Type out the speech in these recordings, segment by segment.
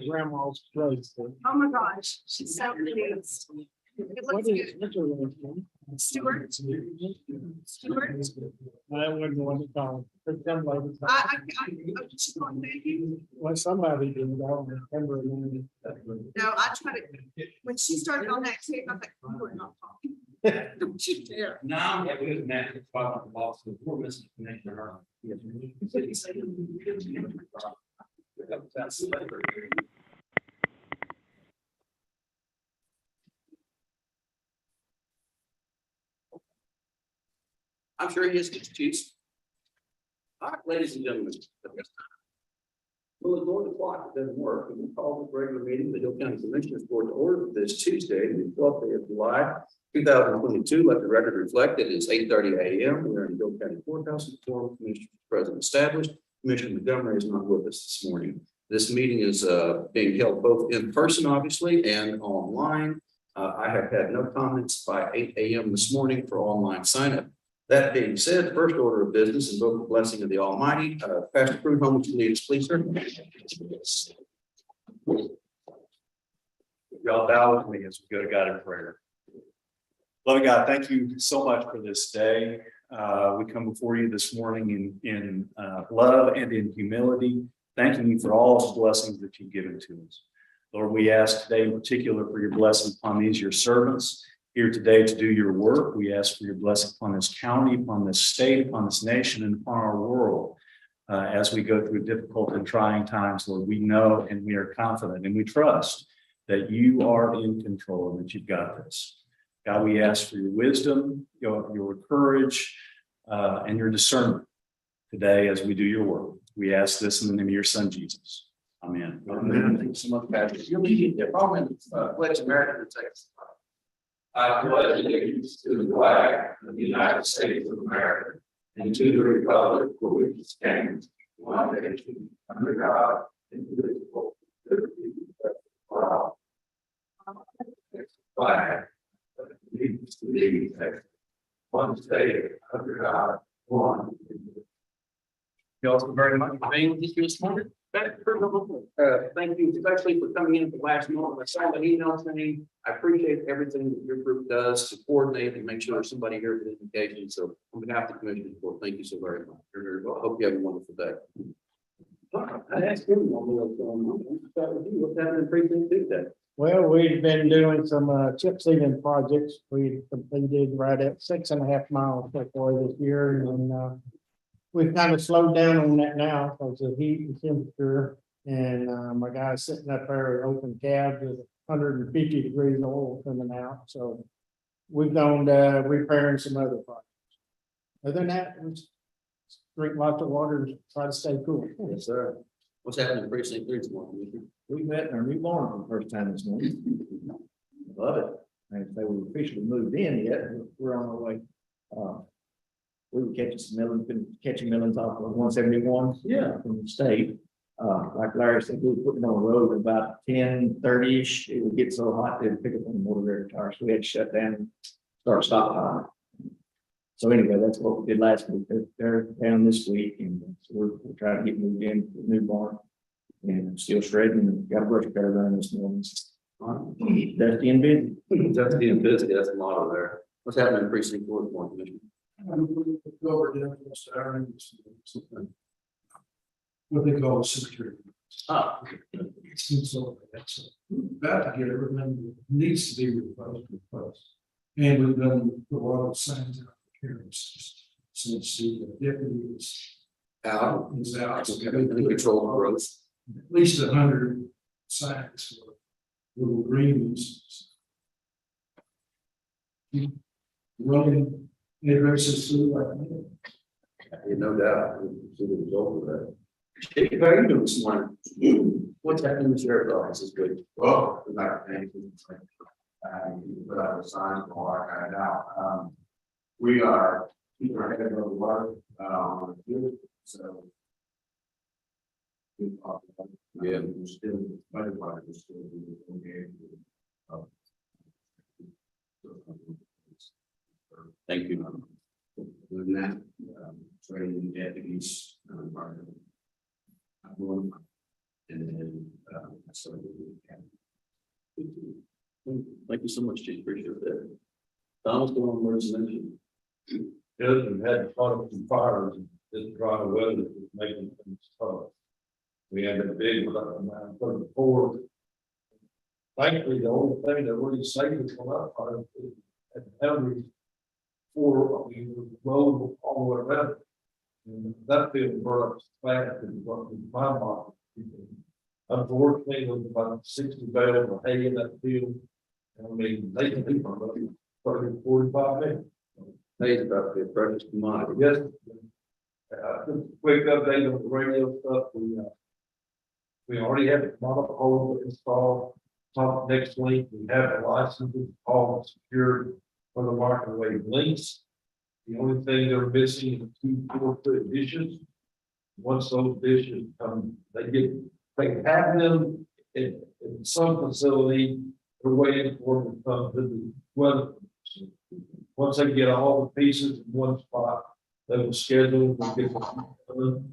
Grandma's place. Oh my gosh, she's so pleased. It looks good. Stuart. Stuart. I wouldn't want to call it. She's going, thank you. Well, somebody did, I don't remember. No, I try to, when she started on that tape, I was like, oh, we're not talking. Don't you dare. Now, yeah, we was mad at the boss, we're missing connection to her. I'm sure he is excused. All right, ladies and gentlemen. Well, ignore the clock, it doesn't work, and we call the regular meeting of the Hill County Commissioners Board to order this Tuesday, the 12th day of July, 2022. Let the record reflect it is 8:30 a.m. We're in the Hill County Courthouse, the forum commissioners present established. Commissioner Montgomery is not with us this morning. This meeting is being held both in person, obviously, and online. I have had no comments by 8 a.m. this morning for online sign up. That being said, first order of business, invoke the blessing of the Almighty. Pastor Prudhomme, would you lead us, please, sir? Y'all bow with me as we go to God in prayer. Loving God, thank you so much for this day. We come before you this morning in love and in humility, thanking you for all the blessings that you've given to us. Lord, we ask today in particular for your blessing upon these, your servants, here today to do your work. We ask for your blessing upon this county, upon this state, upon this nation, and upon our world. As we go through difficult and trying times, Lord, we know and we are confident and we trust that you are in control and that you've got this. God, we ask for your wisdom, your courage, and your discernment today as we do your work. We ask this in the name of your son, Jesus. Amen. Amen. Thank you so much, Pastor. You'll lead the following pledge of American text. I pledge allegiance to the flag of the United States of America and to the republic for which it stands, one nation, under God, indivisible, with liberty and justice for all. Flag of allegiance to the United one state, under God, one. You also very much for being with us this morning. Thank you especially for coming in at the last moment. I saw the email saying, I appreciate everything that your group does to coordinate and make sure there's somebody here for the invitation. So on behalf of the commission, thank you so very much. You're very well. I hope you have a wonderful day. I asked him what's happening in precinct 2 today. Well, we've been doing some chip sealing projects. We completed right at 6.5 miles so far this year, and we've kind of slowed down on that now because of heat and temperature. And my guy's sitting up there at open cab with 150 degrees oil coming out. So we've gone repairing some other projects. Other than that, we just drink lots of water and try to stay cool. Yes, sir. What's happening in precinct 3 this morning? We met in our new barn for the first time this morning. Love it. And if they were officially moved in yet, we're on our way. We were catching some melons, been catching melons off of 171. Yeah. From the state. Like Larry said, we were putting on the road at about 10:30ish. It would get so hot, they'd pick up on the motor rear tire. So we had to shut down and start stockpiling. So anyway, that's what we did last week. They're down this week, and so we're trying to get moved in to the new barn. And still shredding and got a brush cutter running this morning. Dusty and busy. Dusty and busy, that's a motto there. What's happening in precinct 4 this morning, Commissioner? What they call a cemetery. Ah, So that's about to get everything that needs to be replaced. And we've done a lot of signs out here since the deputy Out, is out. So okay, control the growth. At least 100 signs for little greens. Running addresses through like that. Yeah, no doubt, we'll see the result of that. Hey, how are you doing this morning? What's happening in the sheriff's office is good. Well, like, put out a sign and all that kind of now. We are keeping our head above the water, so. Yeah. We're still, we're still okay. Thank you. Doing that, training deputies, are. And then, so. Thank you so much, Chief, appreciate that. Donald's going on emergency. Good, we've had fun with some fires and this dry weather is making things tough. We had that big one up on 934. Thankfully, the only thing that really saved us from that fire is at the boundary for, we road all the way around. And that field burned up fast and what was my mark. Unfortunately, there was about 60 bales of hay in that field. I mean, they can leave from 30 to 45 minutes. Hey, it's about to be a precious commodity. Yes. Just a quick update on the radio stuff. We already have the monopole installed. Top next week, we have the licenses all secured for the microwave links. The only thing they're missing is 2 4-foot dishes. Once those dishes come, they have them in some facility. They're waiting for them to come to the weather. Once they get all the pieces in one spot, they will schedule, we'll get them done.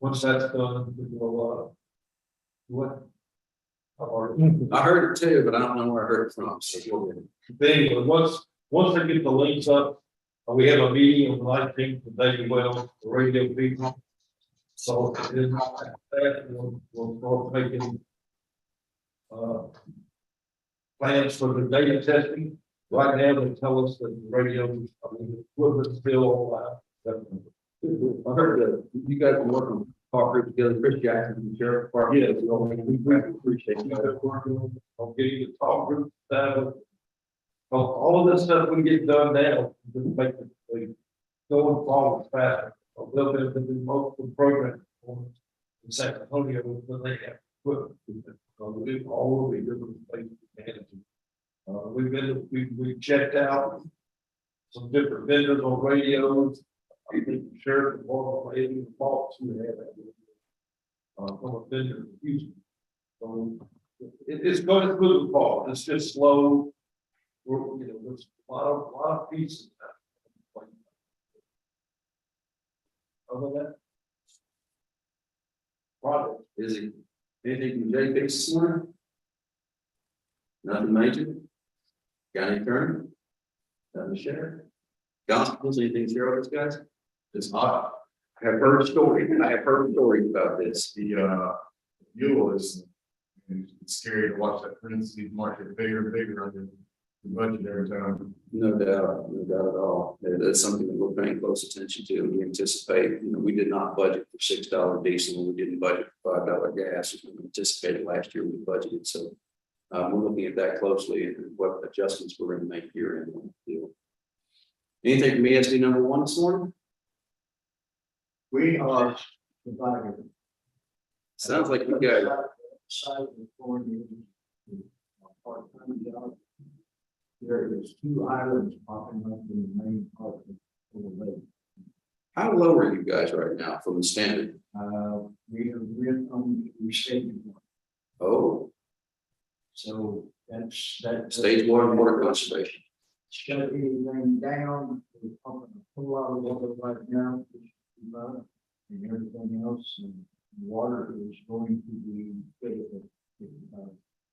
Once that's done, we will, what? I heard it too, but I don't know where I heard it from. So Anyway, once they get the links up, we have a meeting on the 19th with David Wells, the radio people. So then after that, we'll start making plans for the data testing. Right now, they tell us that the radio, the equipment's still online. I heard that you guys are working talk group together, Chris Jackson from the Sheriff Department. Yeah, we appreciate You you. guys working on getting the talk group down. All of this stuff we get done now, to make it going forward faster. They'll be able to do multiple programs in San Antonio when they have equipment. We've all the different places managing. We've checked out some different vendors on radios. I think the sheriff department maybe the box we have that. From a vendor in Houston. So it's going to move forward. It's just slow. There's a lot of pieces. Other than that. Project. Is it anything from JP this morning? Nothing major? County attorney? Nothing sheriff? Constables, anything to share with us, guys? It's hot. I have heard stories about this. The mule is, it's scary to watch that parentheses market bigger and bigger under the budget every time. No doubt at all. That's something that we're paying close attention to. We anticipate, we did not budget for $6 diesel, and we didn't budget for $5 gas. We anticipated last year we budgeted, so we're looking at that closely and what adjustments we're going to make here in the deal. Anything from ESD number 1 this morning? We are providing. Sounds like you guys. There is 2 islands popping up in the main part of the lake. How low are you guys right now from the standard? We are on the restatement. Oh, So that's that. stage 1 water conservation. Shut everything down, we're pumping a whole lot of water right now, and everything else, and water is going to be critical.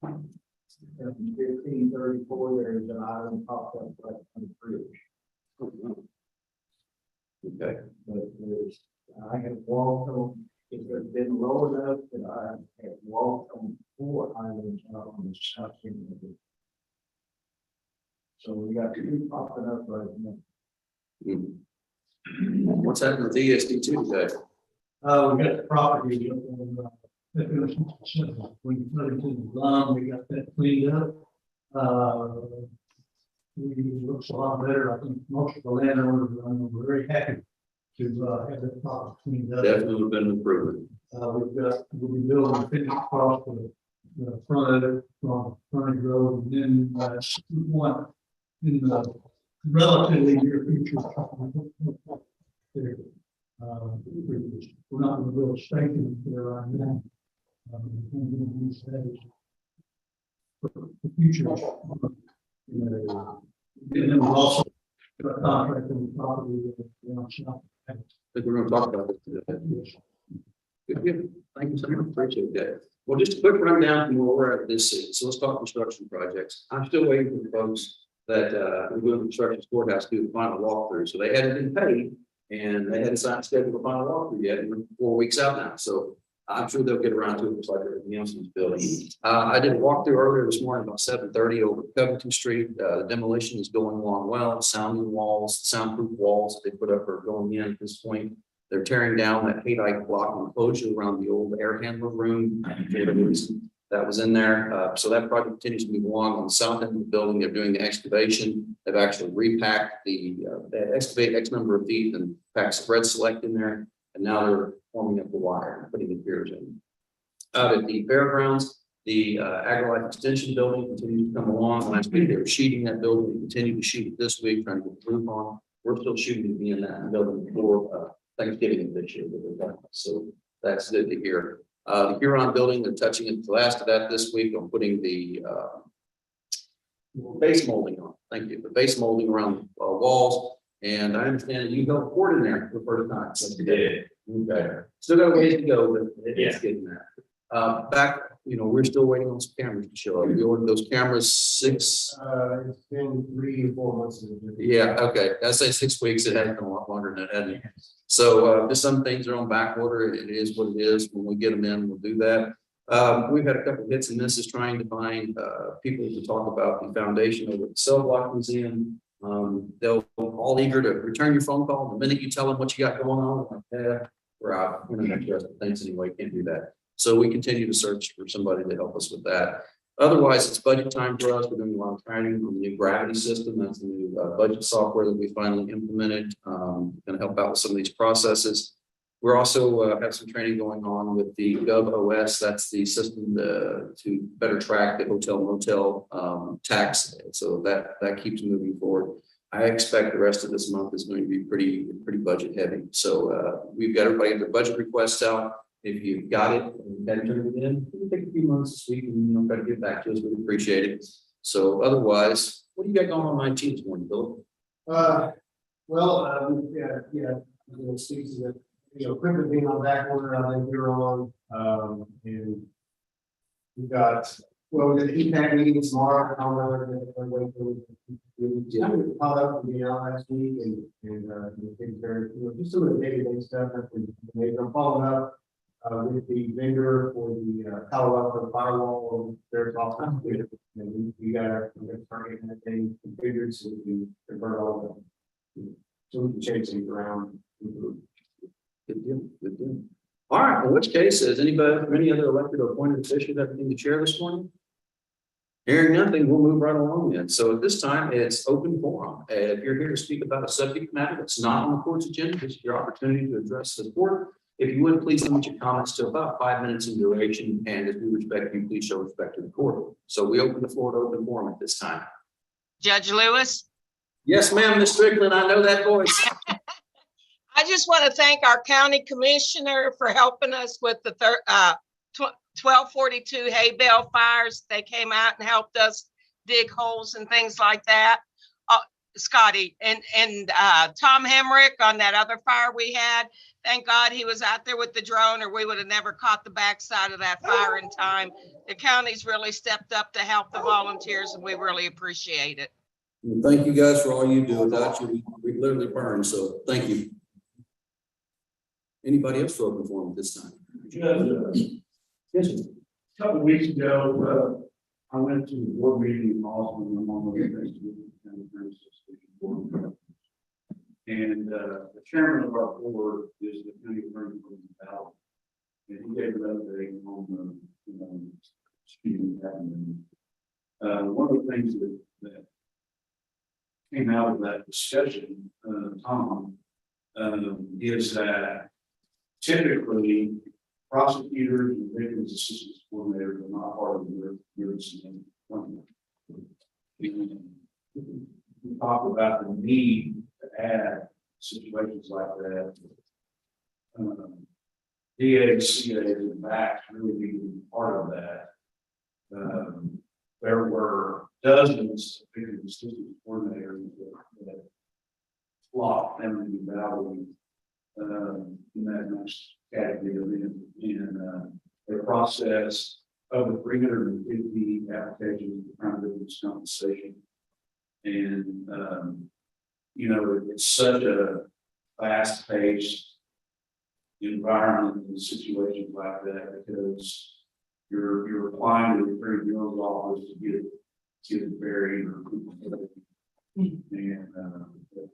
1534, there is an island popped up right on the bridge, Okay. but I have walked on It's been low enough that I have walked on 4 islands out on the south end of it. So we got 2 popping up right now. What's happening with ESD two today? We got the property up on, we put it in the line, we got that cleaned up. It looks a lot better. I think most of the landowners are very happy to, have that property cleaned up. Definitely been improvement. We'll be building a finish across the front of it, from Frontage Road, and then, one in the relatively near future. There. We're not going to build a station there right now. We're going to use that as for the future. And then we'll also got a contract on the property. I think we're gonna talk about this today. Good. Thank you so much. Appreciate that. Well, just a quick rundown from where we're at this season. So let's talk construction projects. I'm still waiting for the folks that we're doing construction courthouse to do the final walkthrough. So they hadn't been paid and they hadn't signed schedule the final walkthrough yet. And we're 4 weeks out now. So I'm sure they'll get around to it just like everything else in this building. I did a walkthrough earlier this morning about 7:30 over Covington Street. The demolition is going along well. Sounding walls, soundproof walls that they put up are going in at this point. They're tearing down that Haydike block enclosure around the old air handler room. For whatever reason that was in there. So that project continues to move along on the south end of the building. They're doing the excavation. They've actually repacked they excavate X number of feet and pack spread select in there. And now they're forming up the wire and putting the piers in. Out at the fairgrounds, the AgriLife Extension building continues to come along. Last week they were sheeting that building. They continue to sheet it this week, trying to get the roof on. We're still shooting to be in that building before Thanksgiving this year. So that's good to hear. The Huron building, they're touching it the last of that this week on putting the base molding on. Thank you. The base molding around walls. And I understand that you helped port in there for the first time. So you did. Okay. Still got a ways to go, but it's getting there. Back, we're still waiting on some cameras to show up. We ordered those cameras 6. It's been 3 or 4 months. Yeah, okay. I say 6 weeks. It has been a lot longer than that, hasn't it? So just some things are on back order. It is what it is. When we get them in, we'll do that. We've had a couple of hits and misses trying to find people to talk about the foundation over at the Cell Block Museum. They'll all eager to return your phone call the minute you tell them what you got going on. Like, we're out. We're not interested. Thanks anyway. Can't do that. So we continue to search for somebody to help us with that. Otherwise, it's budget time for us. We're doing a lot of training on the new Gravity system. That's the new budget software that we finally implemented. Going to help out with some of these processes. We're also have some training going on with the GovOS. That's the system to better track the hotel motel tax. So that keeps moving forward. I expect the rest of this month is going to be pretty budget heavy. So we've got everybody their budget requests out. If you've got it and then turn it in, it'll take a few months this week and try to get back to us. We appreciate it. So otherwise, what do you got going on IT this morning, Bill? Speaks to the, equipment being on back order, I think you're on, and we've got, we got the EPAC meeting tomorrow. I'm waiting for we caught up with the last week and just some of the day-to-day stuff that I'm following up with the vendor for the Colorado firewall or their talk. And we got our target that thing configured so we can convert all of them. So we can change things around. Good deal. Good deal. All right. In which case, has anybody, any other elected or appointed official have anything to share this morning? Hearing nothing, we'll move right along then. So at this time, it's open forum. If you're here to speak about a subject matter that's not on the court's agenda, this is your opportunity to address the court. If you would, please limit your comments to about 5 minutes in duration. And as we respect you, please show respect to the court. So we open the floor to open forum at this time. Judge Lewis, Yes, ma'am, Ms. Strickland. I know that voice. I just want to thank our county commissioner for helping us with the 1242 hay bale fires. They came out and helped us dig holes and things like that. Scotty and Tom Hemrick on that other fire we had. Thank God he was out there with the drone or we would have never caught the backside of that fire in time. The county's really stepped up to help the volunteers and we really appreciate it. Thank you guys for all you do. Without you, we literally burn. So thank you. Anybody else for open forum at this time? Yes, sir. A couple of weeks ago, I went to the board meeting in Boston, and I'm on the and the chairman of our board is the county attorney from the Valley. And he gave an update on the, student admin. One of the things that came out of that discussion, Tom, is that typically prosecutors and victims assistance coordinators are not part of the emergency management. We talk about the need to add situations like that. DAs, CAs, and VACs really need to be part of that. There were dozens of victim assistance coordinators that flocked down in the Valley in that next category, and the process over 350 applications for crime victims compensation. And it's such a fast-paced environment in situations like that, because you're applying to the Attorney General's office to get it buried or and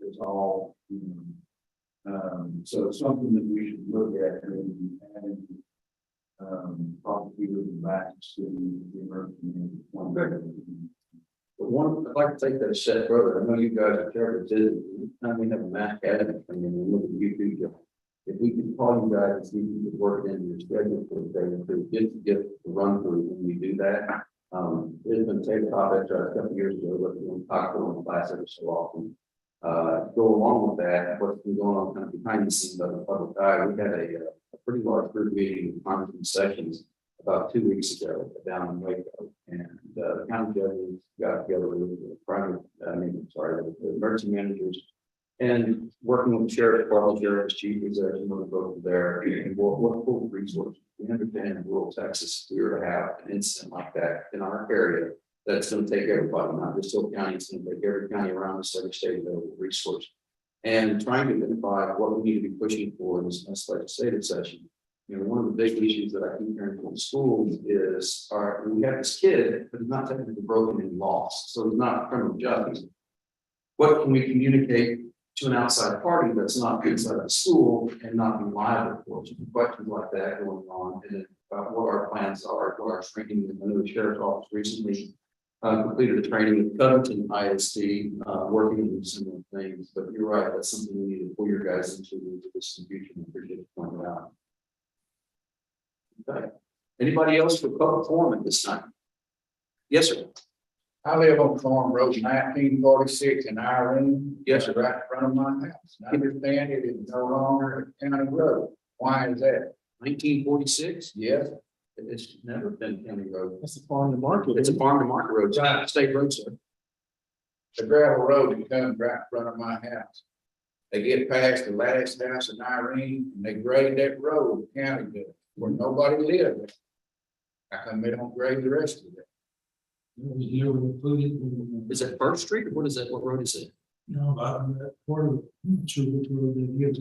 it's all, so it's something that we should look at and adding prosecutors and backs to the emergency management. But one, I'd like to take that a step further. I know you guys are terrible, time we have a mass gathering coming in and look at you two. If we could call you guys and see if you could work it into your schedule for the day, just to get the run through when you do that. There's been a tabletop extra a couple years ago, but we don't talk about the class every so often. Go along with that, what's been going on kind of behind the scenes of the public eye. We had a pretty large group meeting in conference sessions about 2 weeks ago down in Waco, and the county judges got together with the emergency managers and working with the sheriff, Carl, sheriff's chief, is there, some of the folks there, and what full resources. We understand in rural Texas, if we were to have an incident like that in our area, that's going to take everybody, not just Hill County, it's going to take every county around us, every state available resource. And trying to identify what we need to be pushing for in this next legislative session. One of the big issues that I keep hearing from the schools is, we have this kid, but he's not technically broken and lost, so he's not criminal justice. What can we communicate to an outside party that's not inside of the school and not be liable for questions like that going on, and about what our plans are, what our training. I know the sheriff's office recently completed a training with Covington ISD, working on similar things. But you're right, that's something we need to pull your guys into this in the future. And appreciate you pointing it out. Okay. Anybody else for public forum at this time? Yes, sir. I live on Farm Road 1946 in Irene. Yes, sir. Right in front of my house. I understand it is no longer a county road. Why is that? 1946. Yes, It's never been county road. That's the farm to market. It's a farm to market road. It's not a state road, sir. the gravel road that comes right in front of my house. They get past the last house in Irene and they grade that road, county does, where nobody lives. How come they don't grade the rest of it? Is that First Street or what is that? What road is it? No, part of, I'm not sure which road that is.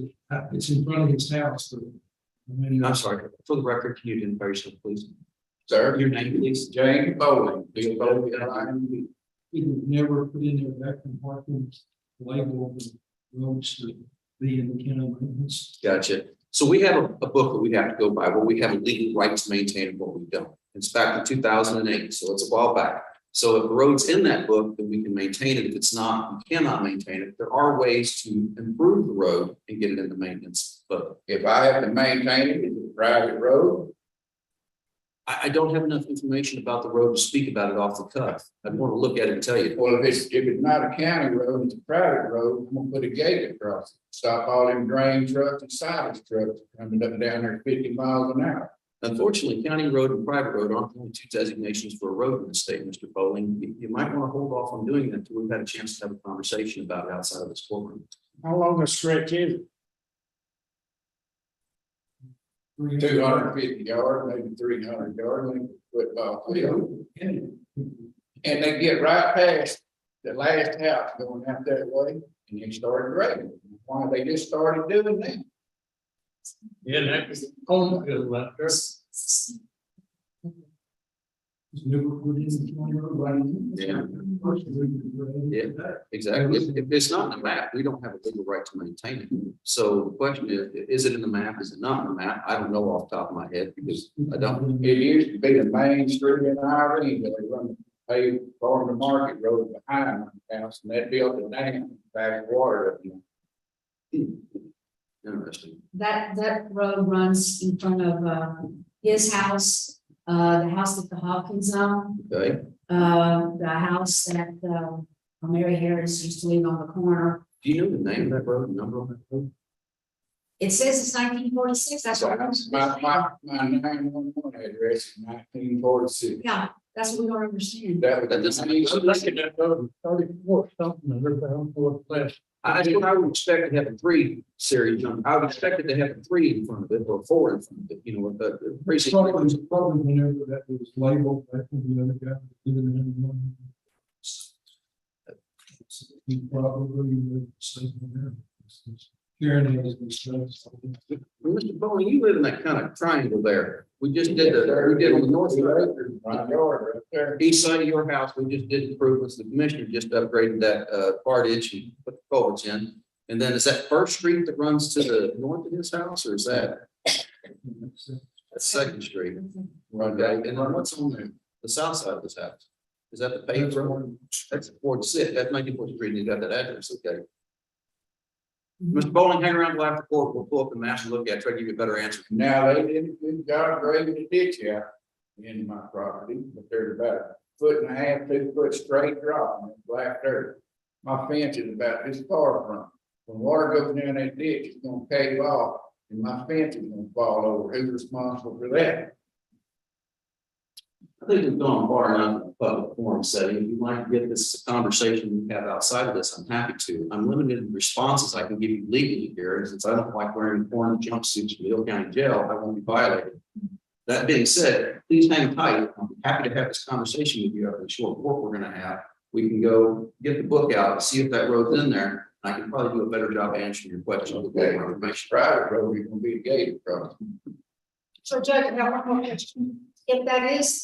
It's in front of his house. I'm sorry. For the record, can you identify yourself, please? Sir, Your name, please. James Bowling, Bill Bowling, L-I-N-D. He would never put in their back and parking label of the roads to be in the county maintenance. Gotcha. So we have a book that we have to go by where we have a legal right to maintain and what we don't. It's back in 2008, so it's a while back. So if the road's in that book, then we can maintain it. If it's not, we cannot maintain it. There are ways to improve the road and get it into maintenance. But If I have to maintain it, it's a private road. I don't have enough information about the road to speak about it off the cuff. I'd want to look at it and tell you. Well, if it's not a county road, it's a private road, I'm gonna put a gate across it. Stop all them grain trucks and silage trucks coming up and down there 50 miles an hour. Unfortunately, county road and private road aren't the only two designations for a road in the state, Mr. Bowling. You might want to hold off on doing that until we've had a chance to have a conversation about it outside of this courtroom. How long a stretch is it? 250 yards, maybe 300 yards, like a football field. And they get right past the last house going out that way, and they started grading. Why they just started doing that? Yeah, that was home field left there. Yeah. Yeah, exactly. If it's not in the map, we don't have a legal right to maintain it. So the question is it in the map? Is it not in the map? I don't know off the top of my head because I don't. It used to be the main street in Irene, but they run paved farm to market road behind my house, and they built a dam back water up there. Interesting. That road runs in front of his house, the house that the Hawkins own, Okay. the house that Mary Harris used to live on the corner. Do you know the name of that road, the number on that road? It says it's 1946, that's what. My 911 address is 1946. Yeah, that's what we don't understand. That That was. doesn't mean. I'm looking at road 34 something, and they're down for less. I would expect to have a 3 series jump. I would expect it to have a 3 in front of it or 4 in front of it, you know, with the precinct. Probably whenever that was labeled, back when the other guy was doing it. He probably would say there. Karen has discussed. Mr. Bowling, you live in that kind of triangle there. We just did we did on the north side. My yard right there. East side of your house, we just did improvements. The commissioner just upgraded that part inch and put the culverts in. And then is that First Street that runs to the north of his house, or is that that's Second Street? Okay, and then what's on the south side of his house? Is that the paved road? That's Ford City, that's 94th Street, and you got that address, okay? Mr. Bowling, hang around till after court, we'll pull up the maps and look at, it, try to give you a better answer. Now, they didn't, we've got a graded ditch out in my property, but there's about a 1.5 to 2 foot straight drop in black dirt. My fence is about this far from it. When water goes down that ditch, it's gonna cave off and my fence is gonna fall over. Who's responsible for that? I think we've gone far enough in the public forum setting. If you'd like to get this conversation we have outside of this, I'm happy to. I'm limited in responses I can give you legally here, and since I don't like wearing orange jumpsuits for the Hill County Jail, I won't be violated. That being said, please hang tight. I'm happy to have this conversation with you after the short work we're gonna have. We can go get the book out and see if that road's in there. I can probably do a better job answering your question with Okay, more information. private road, you're gonna be a gate across. So Judge, I have one more question. If that is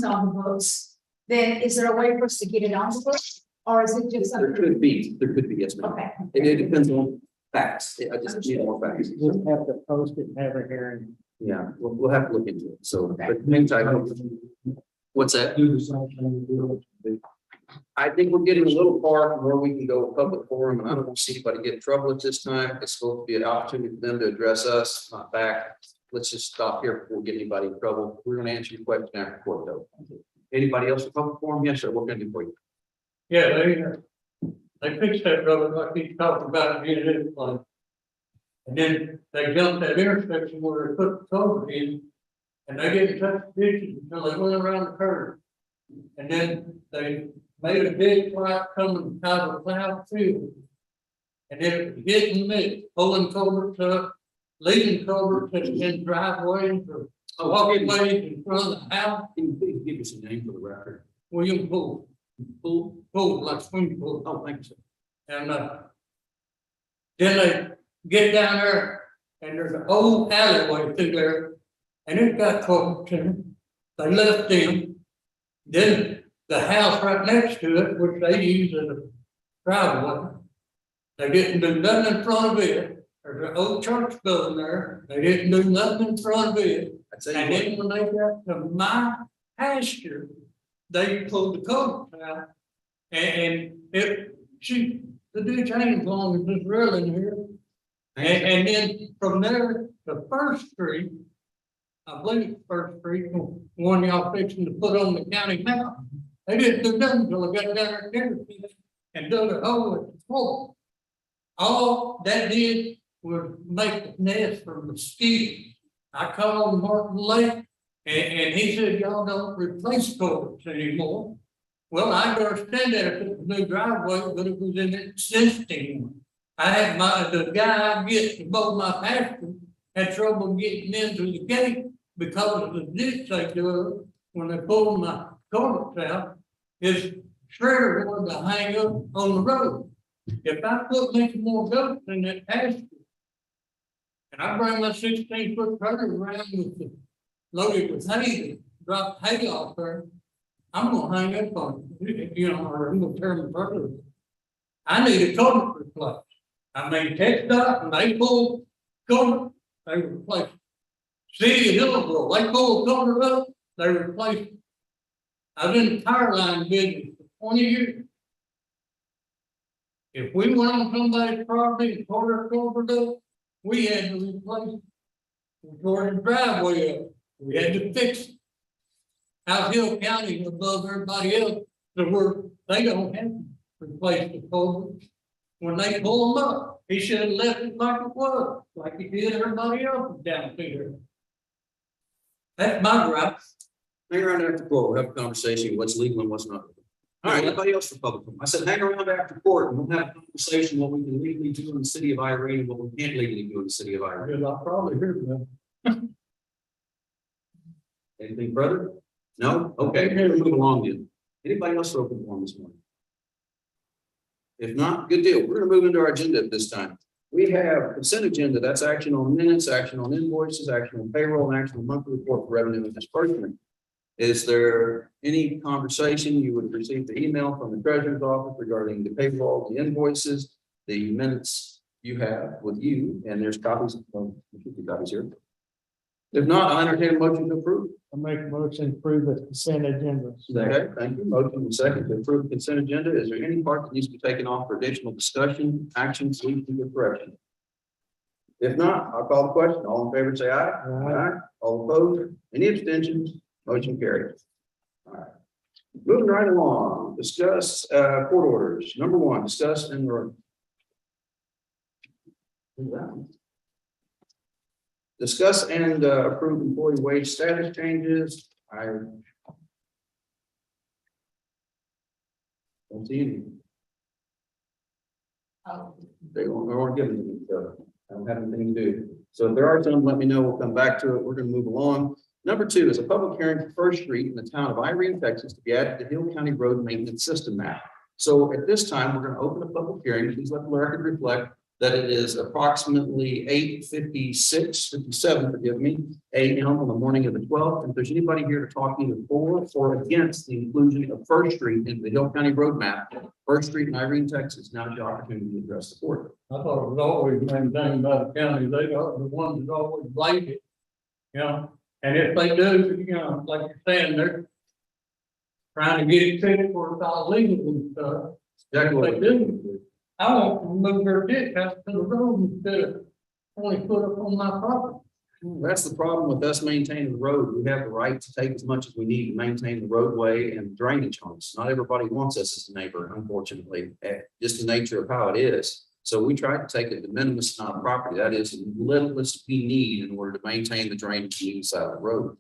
not on the books, then is there a way for us to get it on the books? Or is it just There something? could be, yes, ma'am. Okay. It depends on facts. I just need more facts. Just have to post it and have a hearing. Yeah, we'll have to look into it. So, but meantime, what's that? Do the same thing we do. I think we're getting a little far from where we can go public forum, and I don't want to see anybody get in trouble at this time. It's supposed to be an opportunity for them to address us, not back. Let's just stop here before we get anybody in trouble. We're gonna answer your question after court though. Anybody else for public forum? Yes, sir. What can I do for you? Yeah, they fixed that road like he's talking about it in his plan. And then they jumped that intersection where they put the culvert in. And they didn't touch the ditches until they went around the curve. And then they made a big flat coming out of the cloud field. And then it was hitting me, pulling culverts up, leaving culverts in driveways or walkways in front of the house. Can you please give us a name for the record? William Poole. Pool, like swimming pool. Oh, thank you, sir. And then they get down there and there's an old alleyway through there. And it got culverts in it. They left them. Then the house right next to it, which they use as a driveway. They didn't do nothing in front of it. There's an old church building there. They didn't do nothing in front of it. I'd say And then when they got to my pasture, they pulled the culvert out. And the ditch ain't as long as this railing here. And then from there to First Street, I believe it's First Street, one y'all fixing to put on the county map. They didn't do nothing until they got down there and dug a hole at the floor. All that did was make a nest for mosquitoes. I called Martin Lake and he said, y'all don't replace culverts anymore. Well, I understand that if it's a new driveway, but it was an existing one. I had the guy I get to mow my pasture had trouble getting into the gate because of the ditch they dug when they pulled my culverts out. His shredder wanted to hang up on the road. If I put me some more goats in that pasture, and I bring my 16-foot trailer around with the, loaded with hay, drop hay off there, I'm gonna hang up on it, you know, or I'm gonna tear my trailer. I need a culvert replaced. I mean, TxDOT, and they pull culvert, they replace. City of Hillsborough, they pull culvert up, they replace. I was in the tire line business for 20 years. If we went on somebody's property and tore their culvert up, we had to replace it. We tore the driveway up, we had to fix it. How Hill County is above everybody else, so they don't have to replace the culvert when they pull them up. He should have left it like it was, like he did everybody else down here. That's my gripe. Hang around after court, we'll have a conversation, what's legal and what's not. All right, anybody else for public comment? I said, hang around after court and we'll have a conversation, what we can legally do in the city of Irene and what we can't legally do in the city of Irene. I'll probably hear them. Anything further? No? Okay, we'll move along then. Anybody else for open forum this morning? If not, good deal. We're gonna move into our agenda at this time. We have consent agenda, that's action on minutes, action on invoices, action on payroll, and action on monthly report for revenue and disbursement. Is there any conversation? You would have received the email from the treasurer's office regarding the payroll, the invoices, the minutes you have with you, and there's copies, well, there should be copies here. If not, I entertain a motion to approve. I make a motion to approve the consent agenda. Okay, thank you. Motion and second to approve the consent agenda. Is there any part that needs to be taken off for additional discussion, action, deletion, or correction? If not, I'll call the question. All in favor, say aye. Aye. All opposed? Any abstentions? Motion carried. All right. Moving right along, discuss court orders. Number one, discuss and discuss and approve employee wage status changes. I don't see any. They weren't given to me, so I don't have anything to do. So if there are some, let me know. We'll come back to it. We're going to move along. Number two is a public hearing for First Street in the town of Irene, Texas, to be added to the Hill County Road Maintenance System map. So at this time, we're going to open a public hearing. Please let the record reflect that it is approximately 8:57, forgive me, a.m. on the morning of the 12th. And if there's anybody here to talk either for or against the inclusion of First Street into the Hill County Road map, First Street in Irene, Texas, now's your opportunity to address the board. I thought it was always maintained by the county, they are the ones that always blame it. You know, and if they do, you know, like you're saying, they're trying to get it fixed for it's all legal and stuff. Exactly what They do. I want to move their ditch out to the road instead of 20 foot up on my property. That's the problem with us maintaining the road. We have the right to take as much as we need to maintain the roadway and drainage on us. Not everybody wants us as a neighbor, unfortunately, just the nature of how it is. So we try to take a de minimis amount of property. That is little as we need in order to maintain the drainage on the side of the road.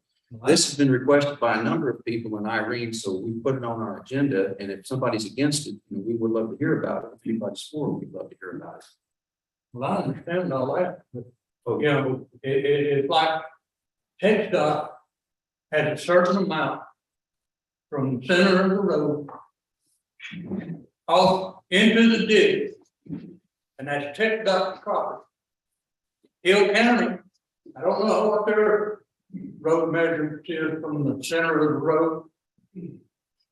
This has been requested by a number of people in Irene, so we put it on our agenda, and if somebody's against it, you know, we would love to hear about it. If anybody's for, we'd love to hear about it. Well, I understand all that, but, you know, it's like TxDOT has a certain amount from the center of the road off into the ditch, and that's TxDOT's property. Hill County, I don't know what their road measurement is from the center of the road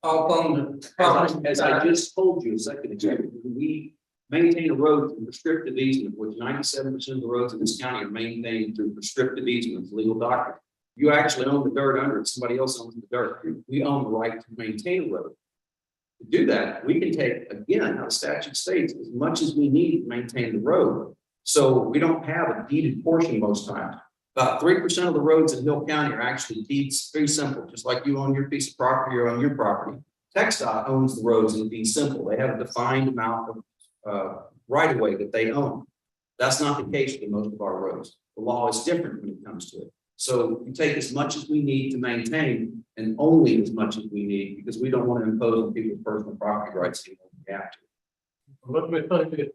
off on the property. As I just told you a second ago, we maintain a road through prescriptive easement, which 97% of the roads in this county are maintained through prescriptive easements, legal document. You actually own the dirt under it, somebody else owns the dirt. We own the right to maintain a road. To do that, we can take, again, our statute states, as much as we need to maintain the road. So we don't have a deeded portion most times. About 3% of the roads in Hill County are actually deeds, very simple, just like you own your piece of property or on your property. TxDOT owns the roads in deed simple. They have a defined amount of right of way that they own. That's not the case for most of our roads. The law is different when it comes to it. So we take as much as we need to maintain and only as much as we need because we don't want to impose on people's personal property rights anymore than we have to. Let me tell you,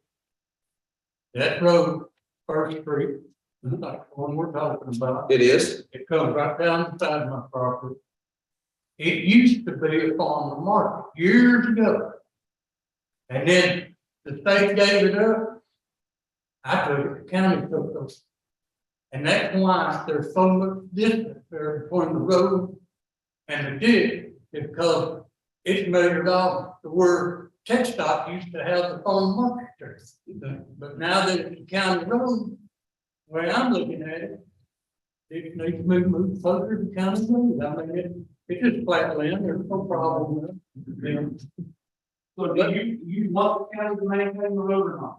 that road, First Street, like the one we're talking about. It is. It comes right down the side of my property. It used to be a farm market years ago. And then the state gave it up. I took it, the county took it. And that's why there's so much distance there between the road and the ditch, is because it's measured off to where Tech Stop used to have the phone market there. But now that it's a county road, the way I'm looking at it, it needs to move closer to county road. I mean, it's just flat land, there's no problem with it. So do you want the county to maintain the road or not?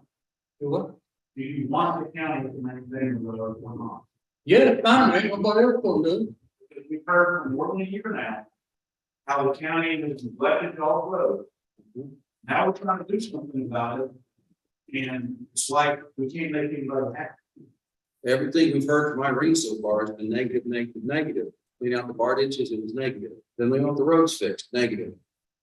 Do what? Do you want the county to maintain the road or not? Yeah, fine, ain't nobody else gonna do it. Because we've heard for more than a year now, how the county has neglected Gulf Road. Now we're trying to do something about it. And it's like, we can't make anybody happy. Everything we've heard from Irene so far has been negative, negative, negative. Clean out the bar ditches, it was negative. Then we want the roads fixed, negative.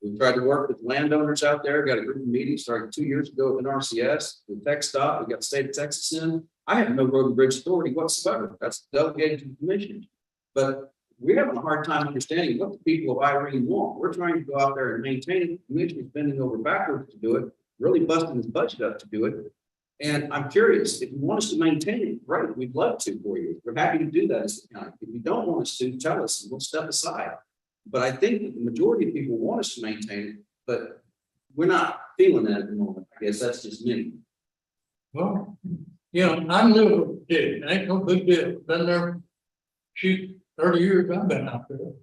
We tried to work with landowners out there, got a group of meetings started 2 years ago in RCS, the Tech Stop, we got the state of Texas in. I have no road and bridge authority whatsoever. That's delegated to the commission. But we're having a hard time understanding what the people of Irene want. We're trying to go out there and maintain it. The commission is bending over backwards to do it, really busting his budget up to do it. And I'm curious, if you want us to maintain it, great, we'd love to for you. We're happy to do that as the county. If you don't want us to, tell us and we'll step aside. But I think that the majority of people want us to maintain it, but we're not feeling that at the moment. I guess that's just me. Well, you know, I'm new with it, ain't no big deal, been there, shoot, 30 years I've been out there.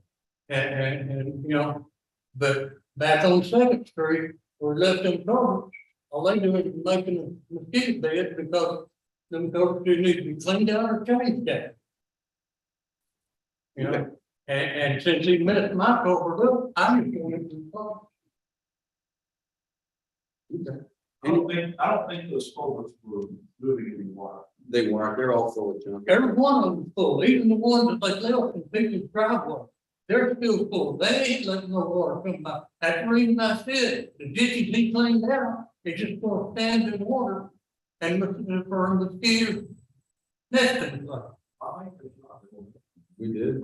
And, you know, but back on Second Street, we're left in cover, all they do is making a mosquito bed because them covers need to be cleaned out or changed out. You know, and since he messed my cover up, I'm just going to the park. Okay. I don't think those culverts were moving any water. They weren't, they're all full of junk. Every one of them full, even the ones that they left in people's driveway, they're still full. They ain't letting no water come out. That's the reason I said, the ditches he cleaned out, it's just for standing water and for mosquitoes nesting. We did.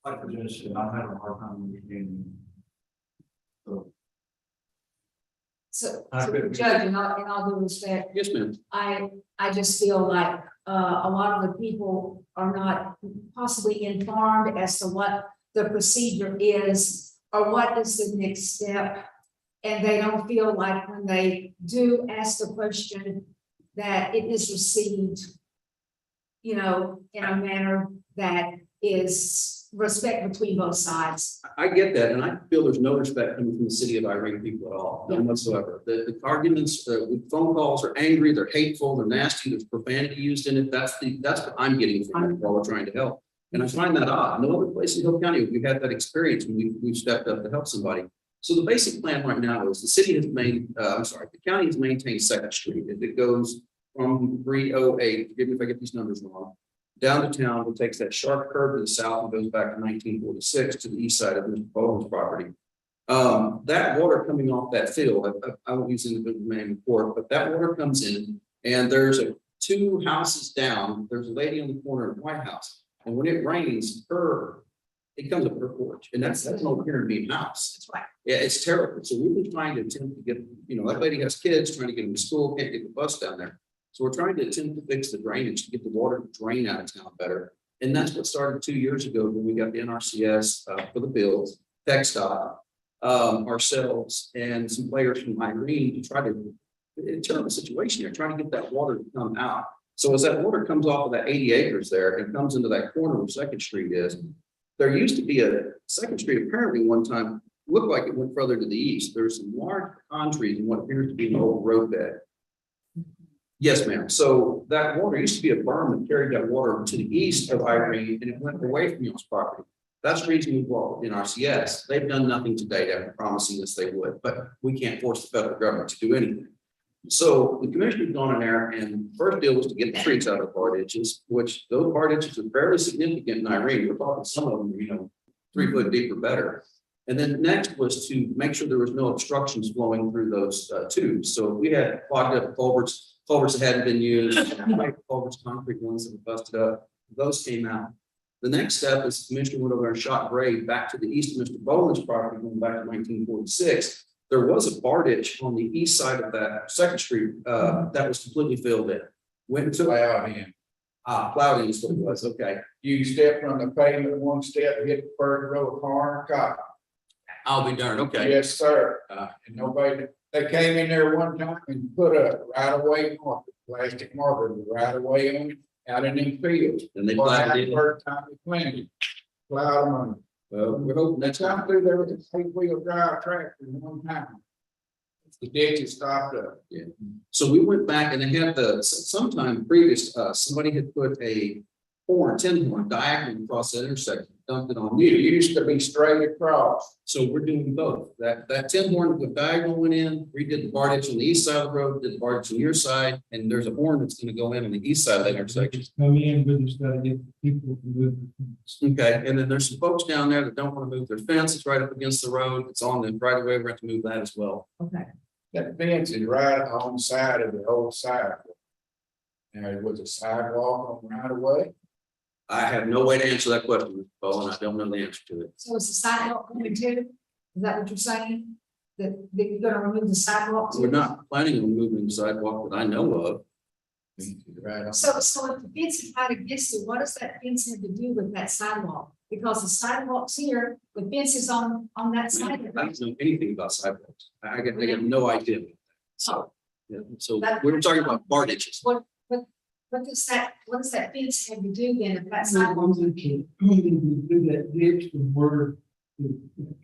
Like the judge said, I'm having a hard time understanding. So, I couldn't- Judge, in all due respect, Yes, ma'am. I just feel like, a lot of the people are not possibly informed as to what the procedure is, or what is the next step. And they don't feel like when they do ask the question, that it is received, you know, in a manner that is respect between both sides. I get that, and I feel there's no respect coming from the city of Irene people at all, none whatsoever. The arguments, with phone calls are angry, they're hateful, they're nasty, there's profanity used in it. That's what I'm getting from it while we're trying to help. And I find that odd. No other place in Hill County have we had that experience when we've stepped up to help somebody. So the basic plan right now is the city has made, the county has maintained Second Street. If it goes from 308, forgive me if I get these numbers wrong, down to town, it takes that sharp curve to the south and goes back to 1946 to the east side of Mr. Bowen's property. That water coming off that field, I won't use individual name in court, but that water comes in and there's two houses down. There's a lady on the corner of White House. And when it rains, it comes up her porch, and that's an old Karen house. That's right. Yeah, it's terrible. So we've been trying to attempt to get, that lady has kids, trying to get them to school, can't get the bus down there. So we're trying to attempt to fix the drainage to get the water to drain out of town better. And that's what started 2 years ago when we got the NRCS for the bills, Tech Stop, ourselves, and some players from Irene to try to, it's a terrible situation here, trying to get that water to come out. So as that water comes off of that 80 acres there and comes into that corner where Second Street is, there used to be a Second Street, apparently one time, looked like it went further to the east. There's some large pine trees in what appears to be an old roadbed. Yes, ma'am. So that water used to be a berm that carried that water to the east of Irene, and it went away from y'all's property. That's the reason we brought in RCS. They've done nothing to date after promising us they would, but we can't force the federal government to do anything. So the commissioner's gone in there, and first deal was to get the trees out of the bar ditches, which those bar ditches are fairly significant in Irene. We're talking some of them, 3 foot deep or better. And then next was to make sure there was no obstructions flowing through those tubes. So we had clogged up culverts that hadn't been used, culverts, concrete ones that were busted up. Those came out. The next step is the commissioner went over and shot grade back to the east of Mr. Boland's property, going back to 1946. there was a bar ditch on the east side of that Second Street, that was completely filled in. Went to, Plowed in. plowed is what it was, okay. You step from the pavement one step, hit the first row of car and cop. I'll be darned, okay. Yes, sir. And nobody, they came in there one time and put a right of way marker, plastic marker, right of way on it, out in them fields. And they Well, plowed that's it the in. first time they planted. Plowed them on. Well, we're hoping Next that's time through there with a 8-wheel drive tractor one time. The ditch is stopped up. So we went back and they had sometime previous, somebody had put a tin horn diagonal across that intersection, dumped it on You you. used to be straight across. So we're doing both. That tin horn, the diagonal went in, redid the bar ditch on the east side of the road, did the bar ditch on your side, and there's a horn that's gonna go in on the east side of that intersection. Come in, but just gotta get people to move. Okay, and then there's some folks down there that don't want to move their fence. It's right up against the road. It's on the right of way. We're going to have to move that as well. Okay. That fence is right on the side of the old sidewalk. Now, it was a sidewalk on right of way. I have no way to answer that question, Mr. Bowe, and I don't know the answer to it. So is the sidewalk going to, is that what you're saying? That you're gonna remove the sidewalk? too? We're not planning on moving the sidewalk that I know of. Right on. So if the fence is right against it, what does that fence have to do with that sidewalk? Because the sidewalk's here, the fence is on that I side. don't know anything about sidewalks. I got no idea. So Yeah, so we were talking about bar ditches. what does that fence have to do then if that sidewalk? Do that ditch from where the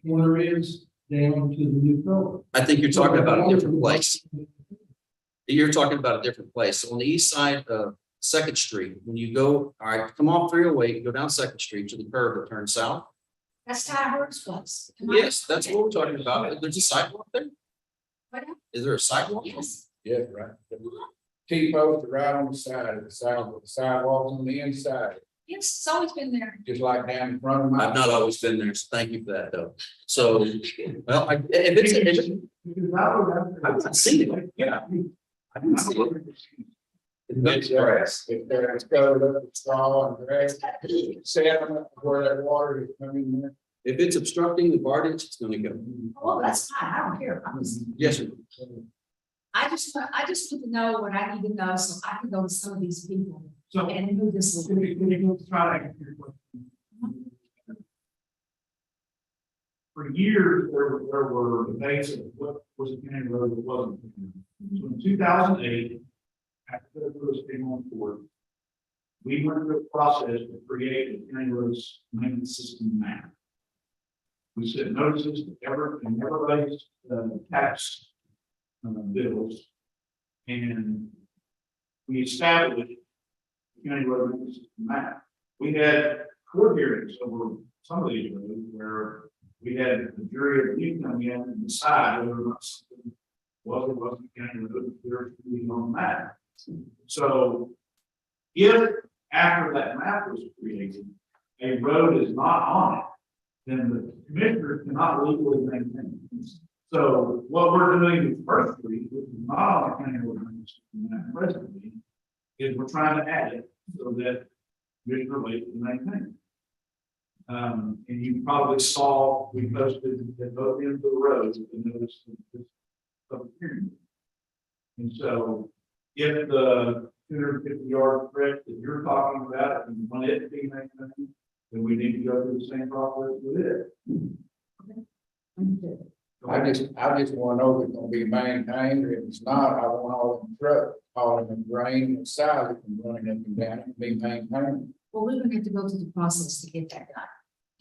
corner is down to the new road. I think you're talking about a different place. You're talking about a different place. So on the east side of Second Street, when you go, all right, come off 308, go down Second Street to the curve that turns south. That's Ty Hurt's place. Am I- Yes, that's what we're talking about. There's a sidewalk there. What? Is there a sidewalk? Yes. Yeah, right. T-posts are right on the side of the sidewalks on the inside, Yes, it's always been there. just like down in front of my. I've not always been there, so thank you for that, though. So, well, if I've not seen it, yeah. I didn't see it. It's grass. If there's covered up with straw and grass, sediment where that water is coming in. If it's obstructing the bar ditch, it's gonna go. Oh, that's fine. I don't care. Yes, sir. I just need to know what I need to know so I can go to some of these people So, and move this. can we try to answer your question? For years, there were debates of what was a county road, what wasn't. So in 2008, after the roads came on board, we went through a process to create a county roads maintenance system map. We sent notices to everybody's tax bills, and we established the county road maintenance system map. We had court hearings over some of these roads where we had the jury of you come in and decide whether or not something was or wasn't county road, there's really on the map. So if after that map was created, a road is not on it, then the commissioner cannot legally maintain it. So what we're doing with First Street, which is not on the county road map presently, is we're trying to add it so that Commissioner Lake can maintain it. And you probably saw, we posted at both ends of the roads, the notice of this public hearing. And so, if the 250-yard stretch that you're talking about, and you want it to be maintained, then we need to go through the same process with it. I just want to know if it's gonna be maintained, or if it's not, I want all the trucks, all of them drain and silage and running up and down and be maintained. Well, we're gonna have to go through the process to get that done.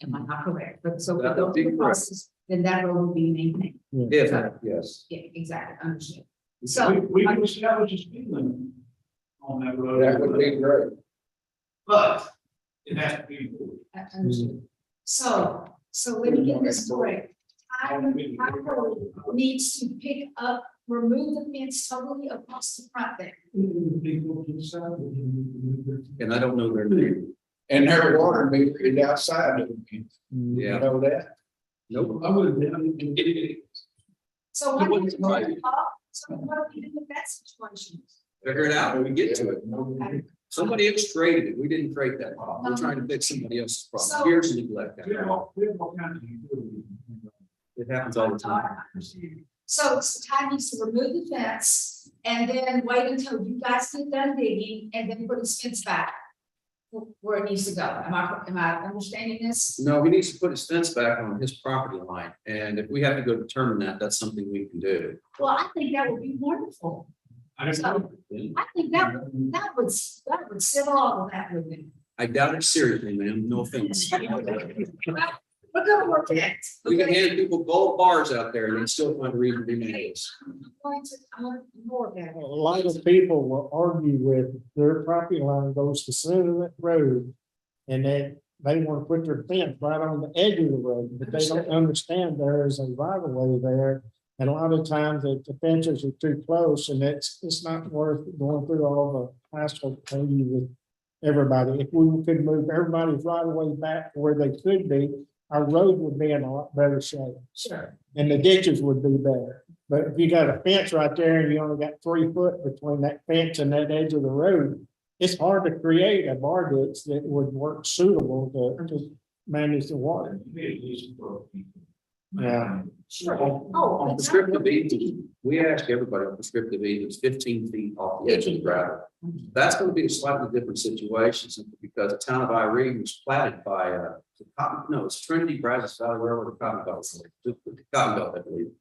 Am I not correct? But so we That go would be through the correct. process, then that road will be maintained. If, Yes, Yeah, exactly, understood. We So, can establish a speed limit on that road. that would be great. But it has to be enforced. understood. So let me get this straight. I road needs to pick up, remove the fence totally across the front there. People to the side of it. and I don't know their name. And their water meter is outside of the fence. You Yeah, know that? nope. I would have been. So It what wouldn't do surprise we you. do? So what do we do with that situation? Figure it out when we get to it. Okay. Somebody else created it. We didn't create that problem. We're trying to fix somebody else's problem. So- Here's the neglect. We have all kinds of utilities. It happens all the time. So Ty needs to remove the fence and then wait until you guys get done digging and then put his fence back where it needs to go. Am I understanding this? No, he needs to put his fence back on his property line, and if we have to go determine that, that's something we can do. Well, I think that would be wonderful. So I think that would settle all of that with me. I doubt it seriously, ma'am, no offense. We're gonna work at it. We can Okay? hand people gold bars out there and they still find a reason to be mad at us. I'm going to work at A it. lot of people will argue with their property line goes to Center Road. And then they want to put their fence right on the edge of the road, but they don't understand there is a right of way there. And a lot of times the fences are too close and it's not worth going through all the hassle with everybody. If we could move everybody's right of way back where they could be, our road would be in a lot better shape. Sure. And the ditches would be better. But if you got a fence right there and you only got 3 foot between that fence and that edge of the road, it's hard to create a bar ditch that would work suitable to manage the water. Yeah. Sure. On Oh, prescriptive easements, we ask everybody on prescriptive easements 15 feet off the edge of the gravel. That's going to be a slightly different situation simply because the town of Irene was platted by, it's Trinity, Brazos Valley Railroad, or Cotton Belt, I believe.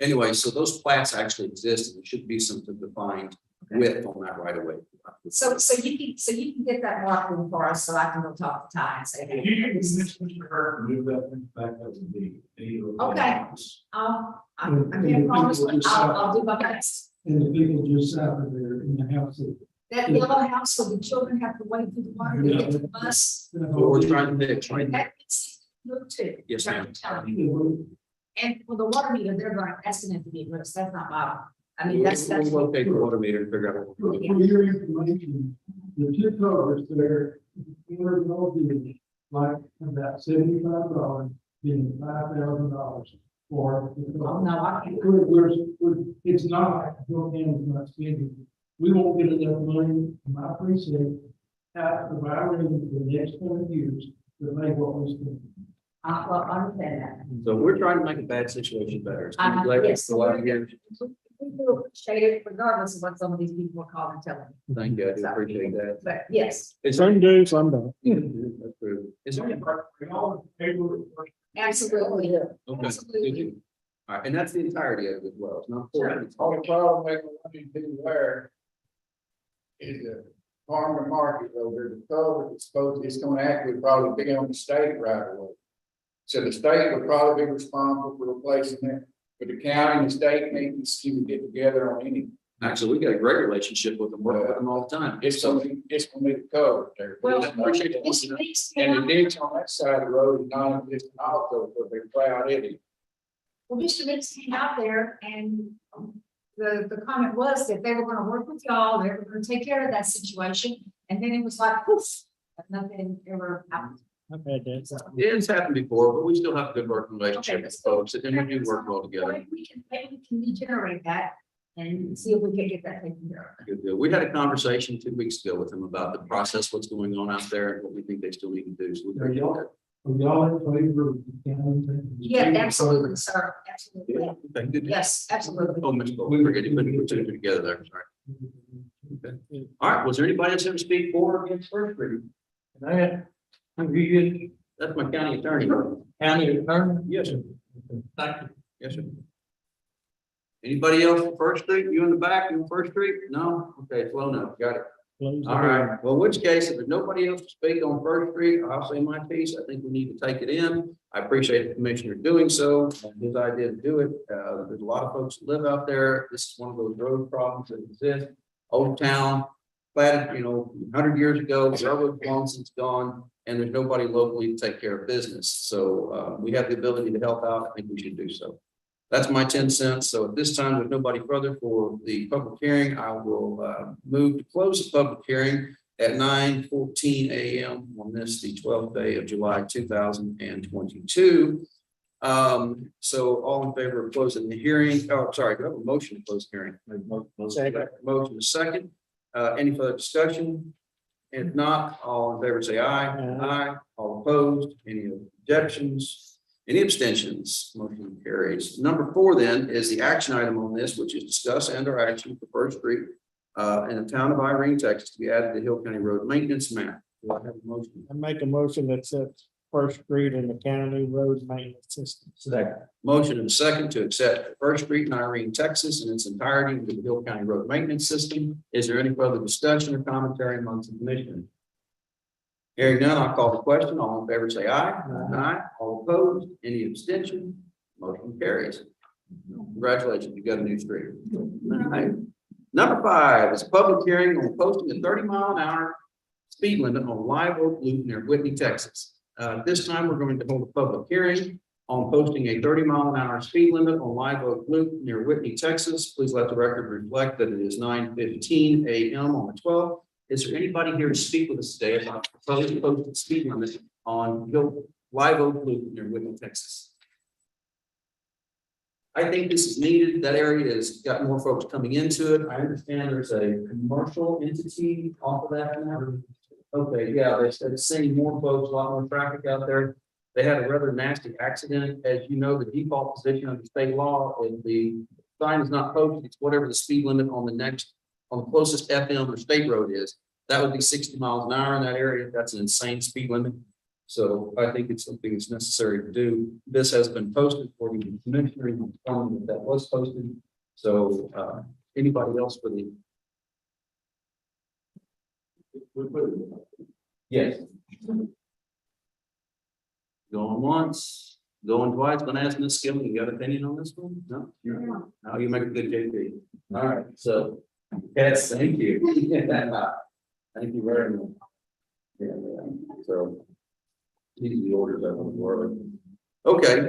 Anyway, so those plats actually exist and there should be some defined width on that right away. So you can get that marking for us so I can go talk to Ty and say, hey, Mr. Hurt, move that thing back up to the. Okay. I can't promise, but I'll do my best. And the people just south of there in the house. That yellow house where the children have to wait for the water to get to the bus. What we're trying to fix, right? That needs to move too. Yes, ma'am. And for the water meter, they're going, that's gonna have to be addressed. That's not my, I mean, that's. We'll locate the water meter and figure out what we're doing. For your information, the two covers there, we're going to be like about $75, being $5,000 for. Oh, no, I can't. It's not like your hands not spending. We won't get enough money, in my precinct, out of our revenue for the next 20 years to make what we spend. Well, I understand that. So we're trying to make a bad situation better. It's been Uh-huh, delayed yes. for a lot of years. We do appreciate it regardless of what some of these people are calling and telling me. Thank you, I do appreciate that. But yes, Is there Some do, some don't. That's true. Is there any? absolutely. Okay. Absolutely. All right, and that's the entirety of it as well. It's not. Sure. All the problem they want you to do there is a farmer market over the culvert is supposed, it's gonna actually probably be on the state right away. So the state would probably be responsible for replacing it, but the county and the state need to get together on any. Actually, we got a great relationship with them, work with them all the time. It's gonna be the culvert there. Well, Appreciate it. this makes, And the ditch on that side of the road is non-existent also, so they plow it in. well, Mr. Mix came out there and the comment was that they were gonna work with y'all, they were gonna take care of that situation. And then it was like, poof, nothing ever happened. I've had that. So. It's happened before, but we still have a good working relationship Okay, with so- folks and we do work well together. Maybe we can regenerate that and see if we can get that taken care of. Good deal. We had a conversation 2 weeks ago with them about the process, what's going on out there and what we think they still need to do. So we Are appreciate that. y'all in favor of the county? Yeah, absolutely, sir, absolutely. Yeah, okay, good deal. Yes, absolutely. Oh, Mr. Cole, we forget to put two and two together there, sorry. Okay. All right, was there anybody else ever speak for or against first reading? That's my county attorney. County attorney? Yes, sir. Thank you. Yes, sir. Anybody else on First Street? You in the back, you on First Street? No? Okay, well, no, got it. Close the All door. right, well, in which case, if there's nobody else to speak on First Street, I'll say my piece. I think we need to take it in. I appreciate the commissioner doing so, and his idea to do it. There's a lot of folks that live out there. This is one of those road problems that exist. Old town, platted, 100 years ago, the railroad long since gone, and there's nobody locally to take care of business. So we have the ability to help out. I think we should do so. That's my 10 cents. So at this time, with nobody further for the public hearing, I will move to close the public hearing at 9:14 a.m. on this, the 12th day of July, 2022. So all in favor of closing the hearing? Oh, sorry, do I have a motion to close the hearing? Second. Motion is second. Any further discussion? If not, all in favor say aye. Aye. Aye. All opposed? Any objections? Any abstentions? Motion carries. Number 4 then is the action item on this, which is discuss and or action for First Street in the town of Irene, Texas, to be added to Hill County Road Maintenance Map. Do I have a motion? I make a motion that sets First Street in the county road maintenance system. Second. Motion and a second to accept First Street in Irene, Texas in its entirety into the Hill County Road Maintenance System. Is there any further discussion or commentary amongst the commission? Hearing none, I'll call the question. All in favor, say aye. Aye. All opposed, any abstention? Motion carries. Congratulations, you got a new street. All right. Number 5 is a public hearing on posting a 30-mile-an-hour speed limit on Live Oak Loop near Whitney, Texas. This time, we're going to hold a public hearing on posting a 30-mile-an-hour speed limit on Live Oak Loop near Whitney, Texas. Please let the record reflect that it is 9:15 a.m. on the 12th. Is there anybody here to speak with us today about the proposed posted speed limit on Live Oak Loop near Whitney, Texas? I think this is needed. That area has got more folks coming into it. I understand there's a commercial entity off of that now. Okay, yeah, they're seeing more folks, a lot more traffic out there. They had a rather nasty accident. As you know, the default position under state law, if the sign is not posted, it's whatever the speed limit on the closest FM or state road is. That would be 60 miles an hour in that area. That's an insane speed limit. So I think it's something that's necessary to do. This has been posted for the commissioner, that was posted. So anybody else for the? Yes. Going once, going twice, gonna ask Ms. Skilling, you got an opinion on this one? No? No, you make a good JP. All right, so, yes, thank you. Thank you very much. Yeah, so. These are the orders I want to work. Okay,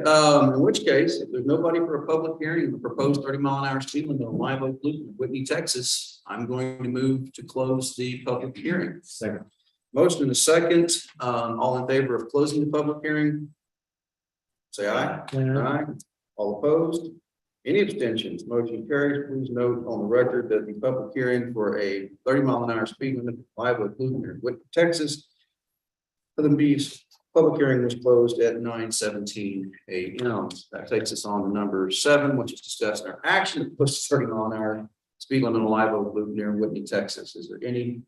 in which case, if there's nobody for a public hearing, the proposed 30-mile-an-hour speed limit on Live Oak Loop in Whitney, Texas, I'm going to move to close the public hearing. Second. Motion and a second, all in favor of closing the public hearing? Say aye. Aye. All opposed? Any abstentions? Motion carries. Please note on the record that the public hearing for a 30-mile-an-hour speed limit Live Oak Loop near Whitney, Texas, for the beast. Public hearing was closed at 9:17 a.m. That takes us on to number 7, which is discussing our action to push 30-mile-an-hour speed limit on Live Oak Loop near Whitney, Texas. Is there any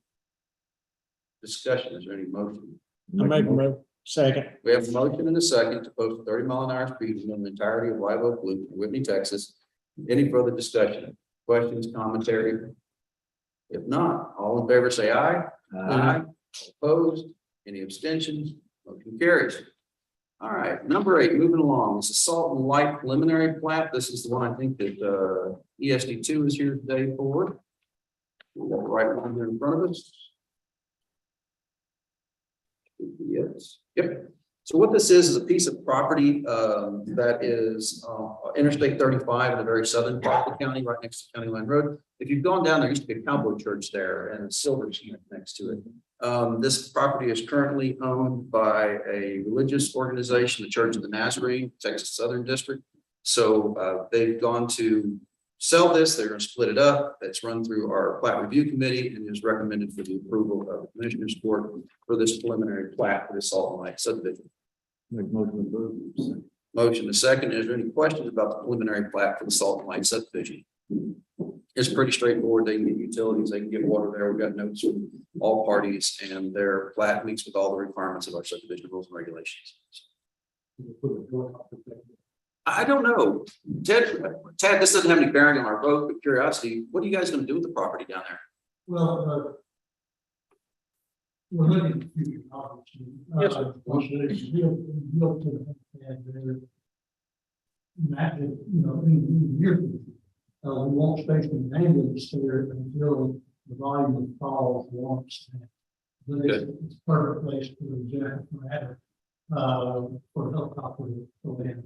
discussion? Is there any motion? I make a second. We have a motion and a second to post a 30-mile-an-hour speed limit in the entirety of Live Oak Loop in Whitney, Texas. Any further discussion? Questions, commentary? If not, all in favor say aye. Aye. Opposed? Any abstentions? Motion carries. All right, number 8, moving along. This is Salt and Light preliminary plat. This is the one I think that ESD2 is here today for. We got the right one here in front of us. Yes. Yep. So what this is a piece of property that is Interstate 35 in the very southern part of the county, right next to County Line Road. If you've gone down, there used to be a cowboy church there and a silver unit next to it. This property is currently owned by a religious organization, the Church of the Nazarene, Texas Southern District. So they've gone to sell this. They're going to split it up. It's run through our plat review committee and is recommended for the approval of the commissioner's court for this preliminary plat for the Salt and Light subdivision. Motion to second. Is there any questions about the preliminary plat for the Salt and Light subdivision? It's pretty straightforward. They can get utilities, they can get water there. We've got notes from all parties and their plat meets with all the requirements of our subdivision rules and regulations. I don't know. Ted, this doesn't have any bearing on our vote, but curiosity, what are you guys going to do with the property down there? Well, we're looking at future opportunities. Yes, sir. Built to and imagine, in years, we won't space an ambulance there until the volume of calls wants. But it's a perfect place for the general matter. For helicopter for them.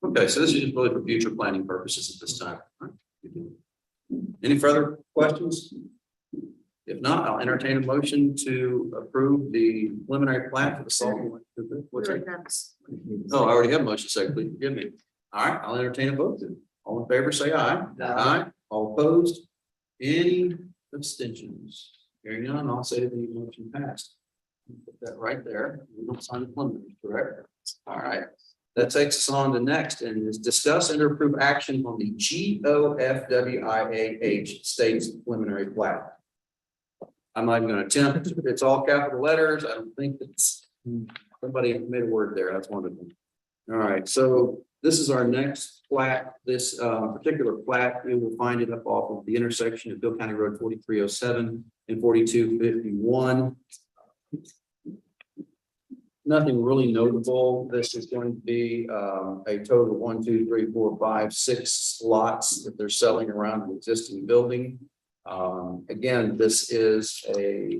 Okay, so this is just really for future planning purposes at this time. All right. Any further questions? If not, I'll entertain a motion to approve the preliminary plat for the Salt and Light. What's that? Oh, I already have a motion second. Please forgive me. All right, I'll entertain a vote then. All in favor, say aye. Aye. All opposed? Any abstentions? Hearing none, I'll say the motion passed. Put that right there. We don't sign the preliminary, correct? All right. That takes us on to next and is discuss and approve action on the GOFWIAH State's preliminary plat. I'm not even gonna attempt, it's all capital letters. I don't think it's, somebody made a word there. That's one of them. All right, so this is our next plat. This particular plat, you will find it up off of the intersection of Bill County Road 4307 and 4251. Nothing really notable. This is going to be a total of 1, 2, 3, 4, 5, 6 lots that they're selling around an existing building. Again, this is a,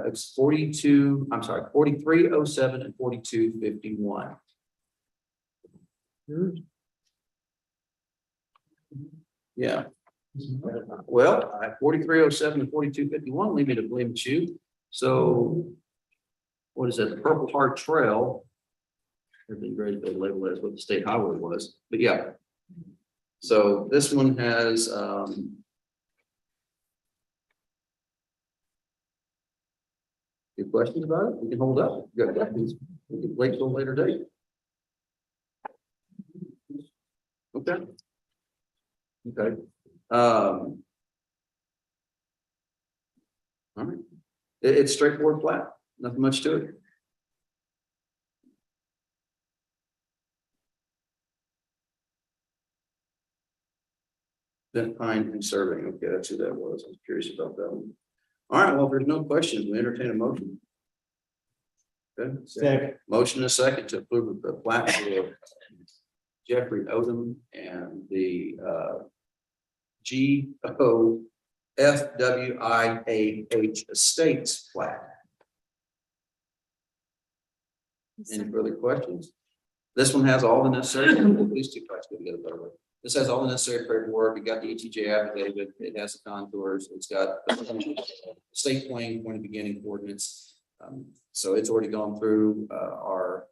it's 4307 and 4251. Yeah. Well, 4307 and 4251 lead me to believe it's you. So what is that? The Purple Heart Trail. It'd be great if they label it as what the state highway was, but yeah. So this one has any questions about it? We can hold up. You got questions? We can wait till a later date. Okay. Okay. All right. It's straightforward flat, nothing much to it. Then Pine and Serving. Okay, that's who that was. I was curious about that one. All right, well, if there's no questions, we entertain a motion. Okay. Second. Motion and a second to approve the plat for Jeffrey Odom and the GOFWIAH Estates plat. Any further questions? This one has all the necessary, these two plats go together better way. This has all the necessary paperwork. It got the ETJ affidavit. It has the contours. It's got state plane point of beginning coordinates. So it's already gone through our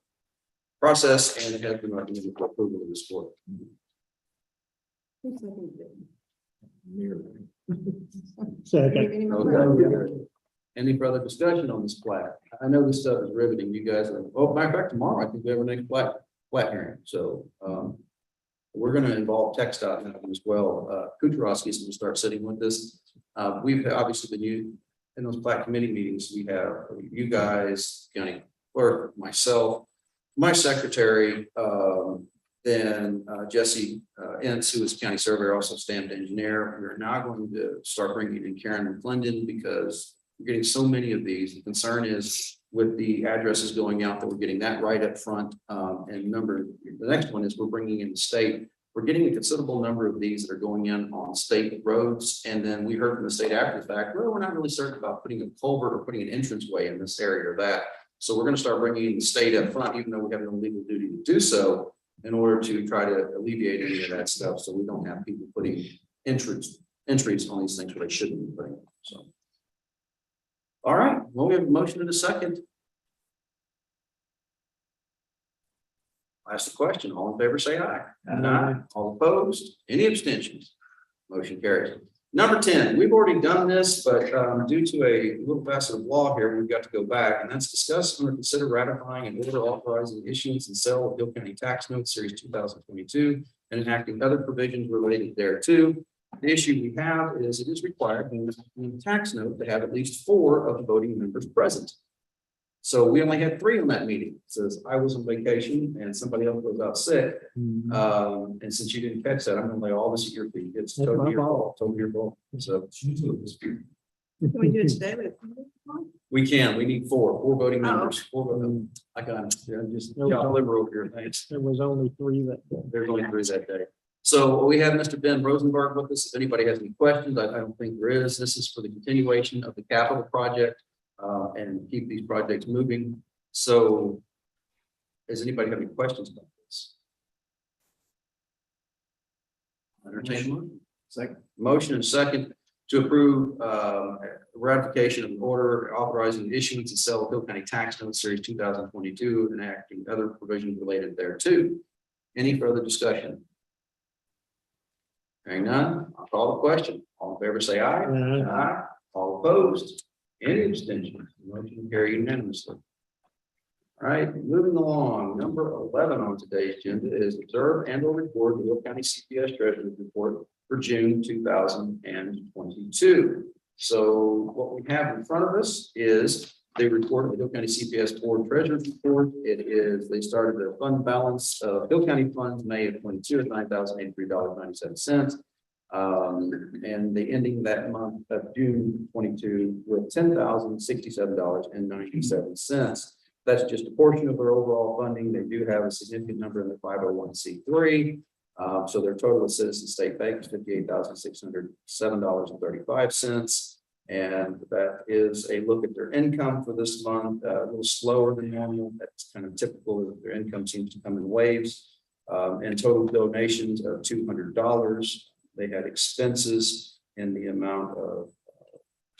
process and it has been recommended for approval of this board. Second. Okay. Any further discussion on this plat? I know this stuff is riveting. You guys are, oh, matter of fact, tomorrow I think we have our next plat hearing. So we're going to involve TxDOT in that one as well. Kucherowski is going to start sitting with this. We've obviously been in those plat committee meetings. We have you guys, county clerk, myself, my secretary, then Jesse Ince, who is county surveyor, also stamped engineer. We're now going to start bringing in Karen McClendon because we're getting so many of these. The concern is with the addresses going out that we're getting that right up front. And number, the next one is we're bringing in the state. We're getting a considerable number of these that are going in on state roads. And then we heard from the state after the fact, well, we're not really certain about putting a culvert or putting an entranceway in this area or that. So we're going to start bringing in the state up front, even though we have no legal duty to do so, in order to try to alleviate any of that stuff. So we don't have people putting entries on these things where they shouldn't be putting. So. All right, well, we have a motion in a second. I'll ask the question. All in favor, say aye. Aye. All opposed? Any abstentions? Motion carries. Number 10, we've already done this, but due to a little facet of law here, we've got to go back, and that's discuss and consider ratifying an order authorizing issuance and sale of Hill County Tax Notes Series 2022 and enacting other provisions related thereto. The issue we have is it is required in the tax note to have at least 4 of the voting members present. So we only had 3 on that meeting. It says I was on vacation and somebody else was out sick. And since you didn't catch that, I'm gonna lay all this at your feet. It's totally your fault, totally your fault. So Can we do it today? we can, we need 4 voting members. 4 voting. I got it. Yeah, just liberal over here. Thanks. There was only 3 that. There's only 3 that day. So we have Mr. Ben Rosenberg with us. If anybody has any questions, I don't think there is. This is for the continuation of the capital project and keep these projects moving. So does anybody have any questions about this? Entertainment. Second. Motion and second to approve ratification of an order authorizing the issuance and sale of Hill County Tax Notes Series 2022 and enacting other provisions related thereto. Any further discussion? Hearing none, I'll call the question. All in favor, say aye. Aye. All opposed? Any abstentions? Motion carried unanimously. All right, moving along, number 11 on today's agenda is observe and or report the Will County CPS Treasurer's Report for June 2022. So what we have in front of us is the report of the Hill County CPS Board Treasurer's Report. It is, they started the fund balance of Hill County funds May of 22 at $9,083.97. And they ending that month of June 22 with $10,067.97. That's just a portion of their overall funding. They do have a significant number in the 501c3. So their total of Citizen State Bank is $58,607.35. And that is a look at their income for this month, a little slower than normal. That's kind of typical. Their income seems to come in waves. And total donations of $200. They had expenses in the amount of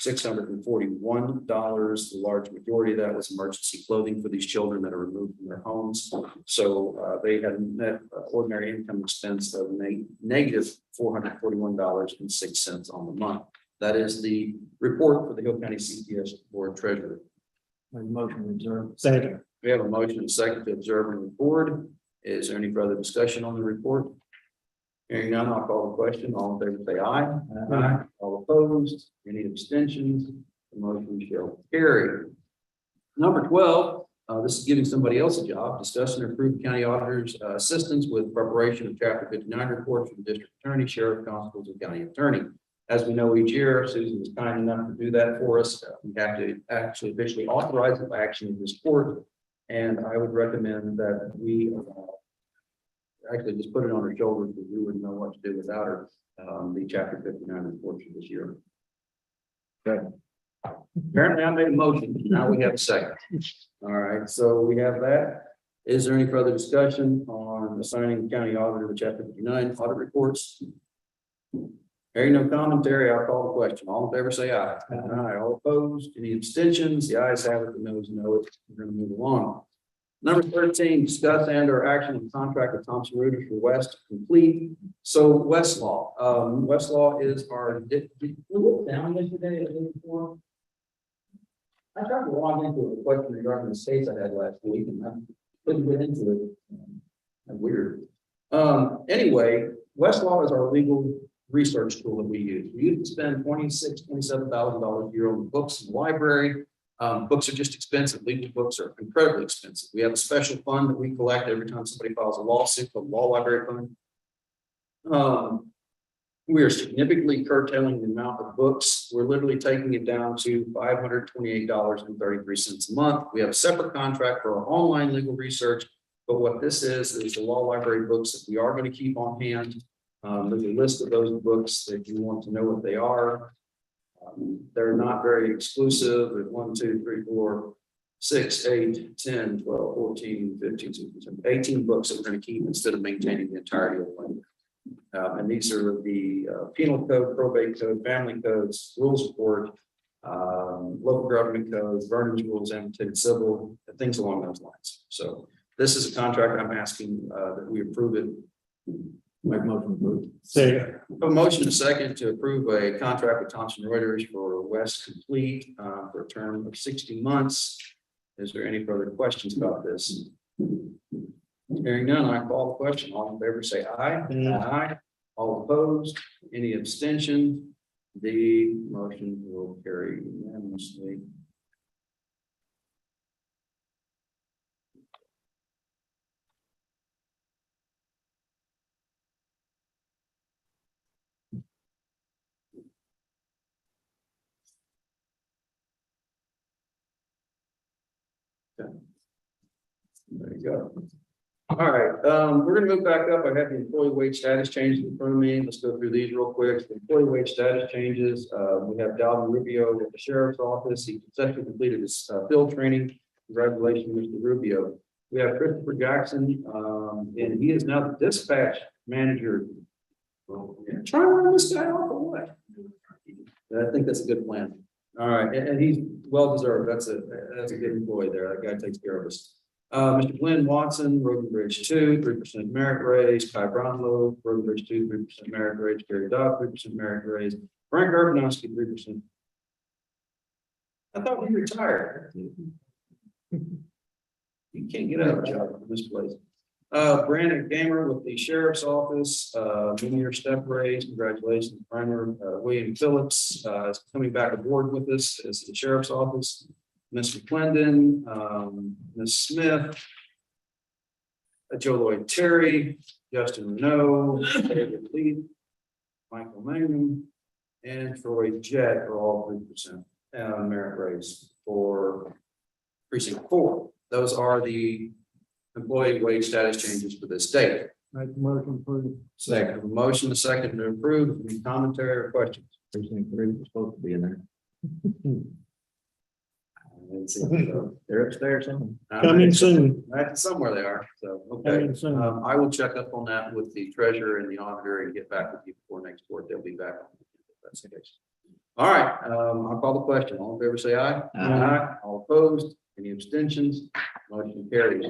$641. The large majority of that was emergency clothing for these children that are removed from their homes. So they had a net ordinary income expense of negative $441.06 on the month. That is the report for the Hill County CPS Board Treasurer. Motion to observe. Second. We have a motion and second to observe and record. Is there any further discussion on the report? Hearing none, I'll call the question. All in favor, say aye. Aye. All opposed, any abstentions? The motion shall carry. Number 12, this is giving somebody else a job. Discuss and approve county auditor's assistance with preparation of Chapter 59 reports from the district attorney, sheriff, constables, and county attorney. As we know, each year, Susan is kind enough to do that for us. We have to actually officially authorize the action of this court. And I would recommend that we actually just put it on her shoulders because we wouldn't know what to do without her. The Chapter 59 report for this year. Okay. Apparently I made a motion. Now we have a second. All right, so we have that. Is there any further discussion on assigning the county auditor the Chapter 59 audit reports? Hearing no commentary, I'll call the question. All in favor, say aye. Aye. All opposed, any abstentions? The ayes have it, the noes know it. We're going to move along. Number 13, discuss and or action on contract with Thomson Reuters for West complete. So Westlaw, Westlaw is our, did you look down yesterday at before? I tried to log into a question regarding the states I had last week and I couldn't get into it. Weird. Anyway, Westlaw is our legal research tool that we use. We used to spend $27,000 a year on books in the library. Books are just expensive. Legal books are incredibly expensive. We have a special fund that we collect every time somebody files a lawsuit called Law Library Fund. We are significantly curtailing the amount of books. We're literally taking it down to $528.33 a month. We have a separate contract for our online legal research. But what this is the law library books that we are going to keep on hand. There's a list of those books if you want to know what they are. They're not very exclusive. There's 1, 2, 3, 4, 6, 8, 10, 12, 14, 15, 16, 17, 18 books that we're going to keep instead of maintaining the entirety of them. And these are the penal code, probate code, family codes, rules of court, local government codes, Vernon's rules, annotated civil, things along those lines. So this is a contract I'm asking that we approve it. Make motion approved. Second. A motion and a second to approve a contract with Thomson Reuters for West Complete for a term of 60 months. Is there any further questions about this? Hearing none, I call the question. All in favor, say aye. Aye. All opposed, any abstention? The motion will carry unanimously. There you go. All right, we're gonna move back up. I have the employee wage status changes in front of me. Let's go through these real quick. The employee wage status changes. We have Dalvin Rubio at the sheriff's office. He successfully completed his field training. Congratulations, Mr. Rubio. We have Christopher Jackson, and he is now the dispatch manager. Try to run this guy off or what? I think that's a good plan. All right, and he's well deserved. That's a good employee there. That guy takes care of us. Mr. Glenn Watson, Road and Bridge 2, 3% merit raise. Kai Brownlow, Road and Bridge 2, 3% merit raise. Gary Dodd, 3% merit raise. Frank Urbanowski, 3%. I thought you retired. You can't get out of a job in this place. Brandon Gamer with the Sheriff's Office, 1-year step raise, congratulations, Primer. William Phillips, is coming back aboard with us as the Sheriff's Office. Mr. Clendon, Ms. Smith. Joe Lloyd Terry, Justin Renault, David Lee, Michael Mangum, and Troy Jett are all 3% merit raise for precinct 4. Those are the employee wage status changes for this date. Make the motion approved. Second, a motion, a second to approve. Any commentary or questions? Precinct 3 was supposed to be in there. I didn't see it, so. They're upstairs somewhere. Coming soon. Somewhere they are, so, okay. Coming soon. I will check up on that with the treasurer and the auditor and get back with you before next board. They'll be back. If that's the case. All right, I'll call the question. All in favor, say aye. Aye. All opposed, any abstentions? Motion carries.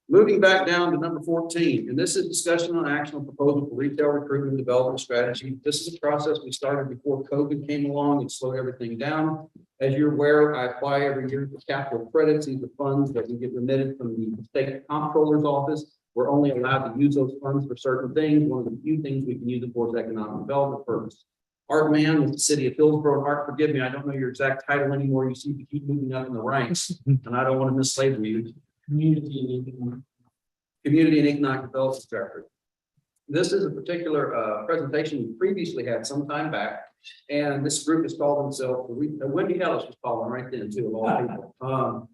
Moving back down to number 14, and this is discussion on action on proposal for retail recruitment development strategy. This is a process we started before COVID came along and slowed everything down. As you're aware, I apply every year for capital credits. These are funds that we get remitted from the state comptroller's office. We're only allowed to use those funds for certain things. One of the few things we can use it for is economic development purpose. Art Mann with the city of Hillsborough. And Art, forgive me, I don't know your exact title anymore. You seem to keep moving up in the ranks, and I don't want to mislabel you. Community and Economic Development Director. This is a particular presentation we previously had some time back, and this group has called themselves, Wendy Ellis was calling right then too, of all people.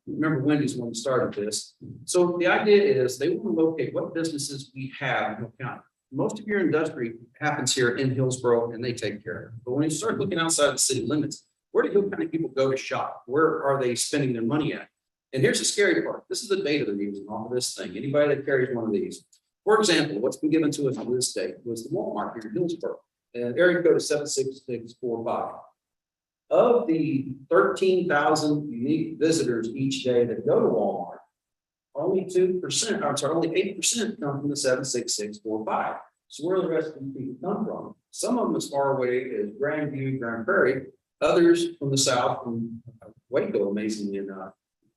Remember Wendy's the one that started this. So the idea is they want to locate what businesses we have in Hill County. Most of your industry happens here in Hillsborough and they take care of it. But when you start looking outside the city limits, where do Hill County people go to shop? Where are they spending their money at? And here's the scary part. This is the data they're using off of this thing. Anybody that carries one of these. For example, what's been given to us on this date was the Walmart here in Hillsborough. And area code is 76645. Of the 13,000 unique visitors each day that go to Walmart, only 2%, I'm sorry, only 8% come from the 76645. So where do the rest of the people come from? Some of them as far away as Grandview, Grand Prairie, others from the south, from Waco, amazingly enough.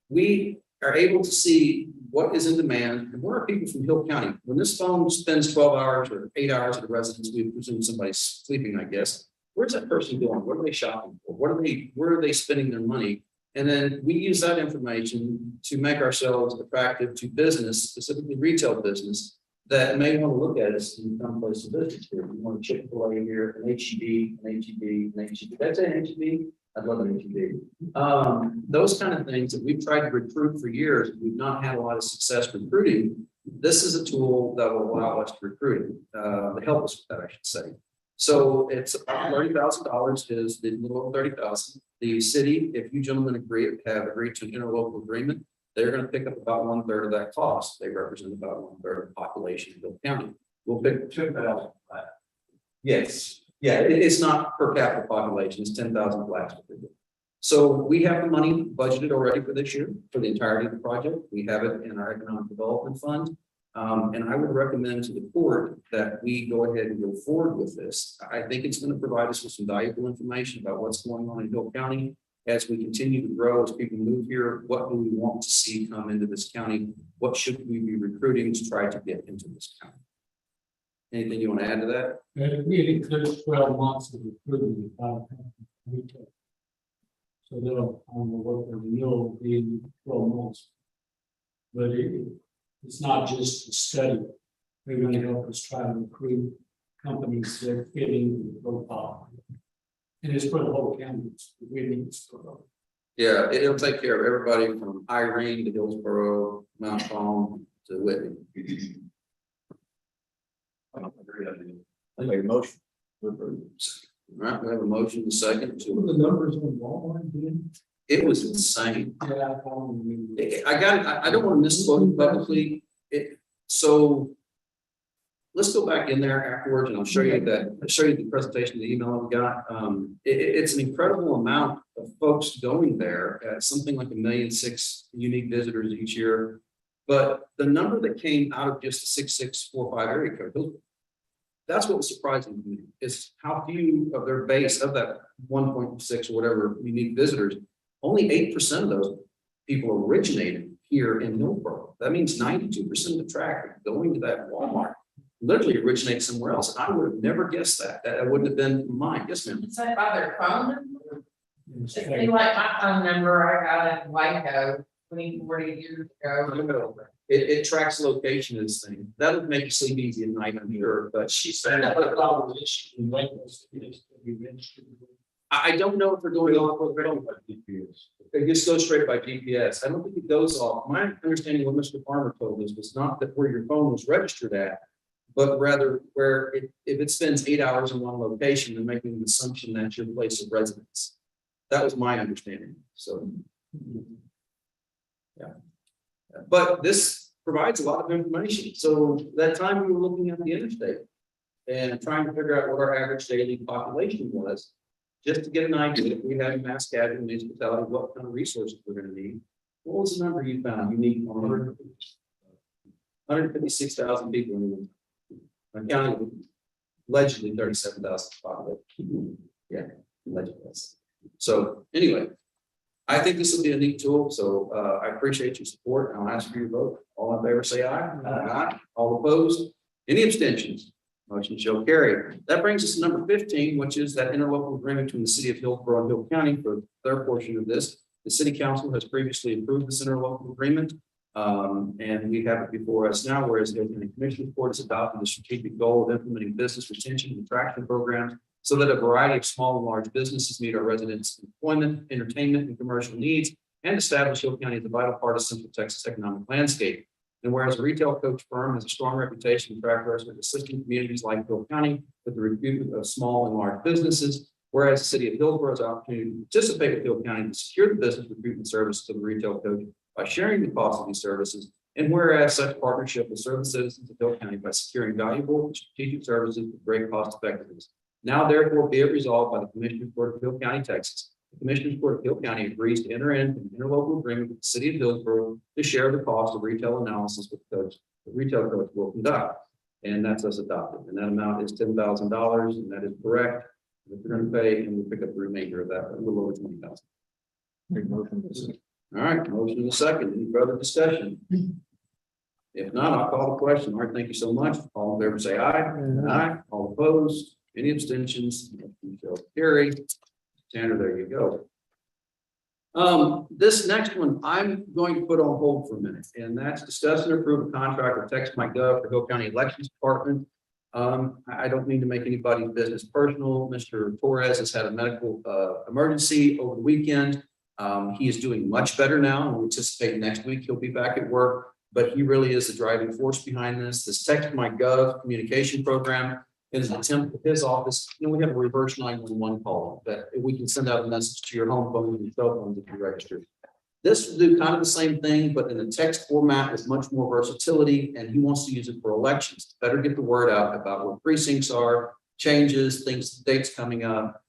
We are able to see what is in demand and where are people from Hill County. When this phone spends 12 hours or 8 hours at a residence, we presume somebody's sleeping, I guess. Where's that person going? What are they shopping for? Where are they spending their money? And then we use that information to make ourselves attractive to business, specifically retail business, that may want to look at us in some place of business here. We want a Chick-fil-A here, an H-E-B, an H-E-B, an H-E-B. That's an H-E-B. I'd love an H-E-B. Those kind of things that we've tried to recruit for years, we've not had a lot of success recruiting. This is a tool that will allow us to recruit, to help us with that, I should say. So it's about $30,000 is the little over 30,000. The city, if you gentlemen have agreed to an interlocal agreement, they're going to pick up about 1/3 of that cost. They represent about 1/3 of the population of Hill County. We'll pick 2,000 flat. Yes, yeah, it's not per capita population, it's 10,000 flats. So we have the money budgeted already for this year for the entirety of the project. We have it in our economic development fund. And I would recommend to the board that we go ahead and go forward with this. I think it's going to provide us with some valuable information about what's going on in Hill County as we continue to grow, as people move here. What do we want to see come into this county? What should we be recruiting to try to get into this county? Anything you want to add to that? It really includes 12 months of recruiting. So they'll, I don't know what the renewal will be in 12 months. But it's not just a study. They're going to help us try to recruit companies that fit into the profile. And it's for the whole county. It's really Yeah, it'll take care of everybody from Irene to Hillsborough, Mount Palm to Whitney. I make a motion. All right, we have a motion, a second. What are the numbers on Walmart again? It was insane. Yeah, I got it. I don't want to misquote it publicly. So let's go back in there afterwards and I'll show you the presentation, the email we got. It's an incredible amount of folks going there at something like 1.6 million unique visitors each year. But the number that came out of just the 6645 area code, that's what was surprising to me, is how few of their base of that 1.6 or whatever unique visitors only 8% of those people originated here in Hillsborough. That means 92% of the traffic going to that Walmart literally originates somewhere else. I would have never guessed that. That wouldn't have been mine. Yes, ma'am. Is that by their phone number? It'd be like my phone number, I got in Waco 40 years ago. It tracks location of this thing. That would make you sleep easy at night, I'm sure, but she said. I don't know if they're going off. It just goes straight by GPS. I don't think it goes off. My understanding of what Mr. Farmer told us was not that where your phone was registered at, but rather where if it spends 8 hours in one location, then making an assumption that's your place of residence. That was my understanding. So. Yeah. But this provides a lot of information. So that time we were looking at the interstate and trying to figure out what our average daily population was, just to get an idea, if we have mass gathering municipality, what kind of resources we're going to need. What was the number you found unique on 156,000 people in the county, allegedly 37,000 population. Yeah, allegedly. So anyway, I think this will be a neat tool, so I appreciate your support, and I'll ask for your vote. All in favor, say aye. Aye. All opposed? Any abstentions? Motion shall carry. That brings us to number 15, which is that interlocal agreement between the city of Hillsborough and Hill County for their portion of this. The city council has previously approved this interlocal agreement, and we have it before us now, whereas the Hill County Commission Court has adopted the strategic goal of implementing business retention and attraction programs so that a variety of small and large businesses meet our residents' employment, entertainment, and commercial needs, and establish Hill County as a vital part of Central Texas economic landscape. And whereas a retail coach firm has a strong reputation and track record assisting communities like Hill County with the recruitment of small and large businesses, whereas the city of Hillsborough has the opportunity to participate with Hill County to secure the business recruitment services of the retail coach by sharing the cost of these services, and whereas such partnership will serve the citizens of Hill County by securing valuable strategic services with great cost effectiveness. Now therefore be it resolved by the Commissioners Court of Hill County, Texas. The Commissioners Court of Hill County agrees to enter into an interlocal agreement with the city of Hillsborough to share the cost of retail analysis with coach. The retail coach will conduct, and that's us adopted. And that amount is $10,000, and that is correct. If you're going to pay, and we'll pick up the remainder of that, a little over $20,000. All right, motion in a second. Any further discussion? If not, I'll call the question. All right, thank you so much. All in favor, say aye. Aye. All opposed? Any abstentions? Motion shall carry. Tanner, there you go. This next one, I'm going to put on hold for a minute, and that's discuss and approve a contract with TextMyGov for Hill County Elections Department. I don't mean to make anybody's business personal. Mr. Torres has had a medical emergency over the weekend. He is doing much better now, and we anticipate next week he'll be back at work, but he really is the driving force behind this. This TextMyGov communication program is an attempt with his office. You know, we have a reverse 911 call that we can send out a message to your home phone and your cell phone if you're registered. This will do kind of the same thing, but in a text format with much more versatility, and he wants to use it for elections to better get the word out about what precincts are, changes, things, dates coming up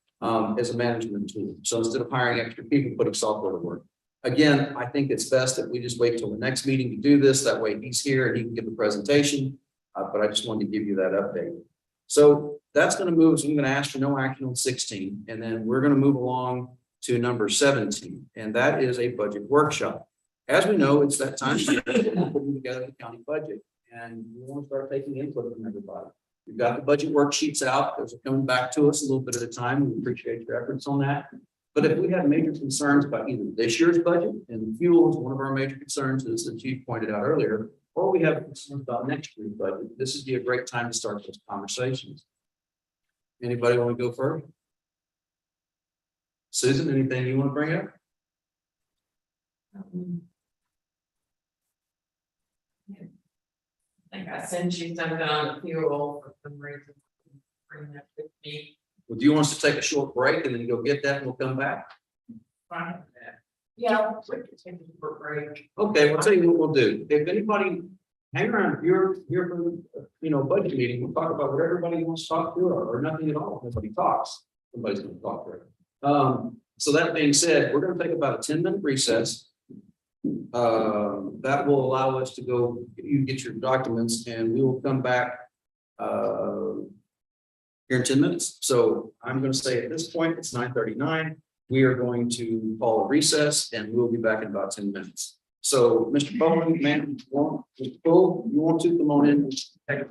as a management tool. So instead of hiring extra people, putting software to work. Again, I think it's best that we just wait till the next meeting to do this. That way he's here and he can give the presentation. But I just wanted to give you that update. So that's going to move. So I'm going to ask for no action on 16, and then we're going to move along to number 17, and that is a budget workshop. As we know, it's that time we're putting together the county budget, and we want to start taking input from everybody. We've got the budget worksheets out. Those are coming back to us a little bit at a time. We appreciate your efforts on that. But if we have major concerns about either this year's budget, and fuel is one of our major concerns, as the chief pointed out earlier, or we have concerns about next year's budget, this would be a great time to start those conversations. Anybody want to go first? Susan, anything you want to bring up? I think I sent you something on fuel for some reason. Bring that with me. Well, do you want us to take a short break and then go get that and we'll come back? Fine. Yeah, we can take a short break. Okay, we'll tell you what we'll do. If anybody hang around, if you're here for budget meeting, we'll talk about what everybody wants to talk to or nothing at all. Nobody talks. Somebody's going to talk to it. So that being said, we're going to take about a 10-minute recess. That will allow us to go, you get your documents, and we will come back here in 10 minutes. So I'm going to say at this point, it's 9:39. we are going to call a recess and we'll be back in about 10 minutes. So, Mr. Bowman, man, Mr. Bull, you want to come on in? Take-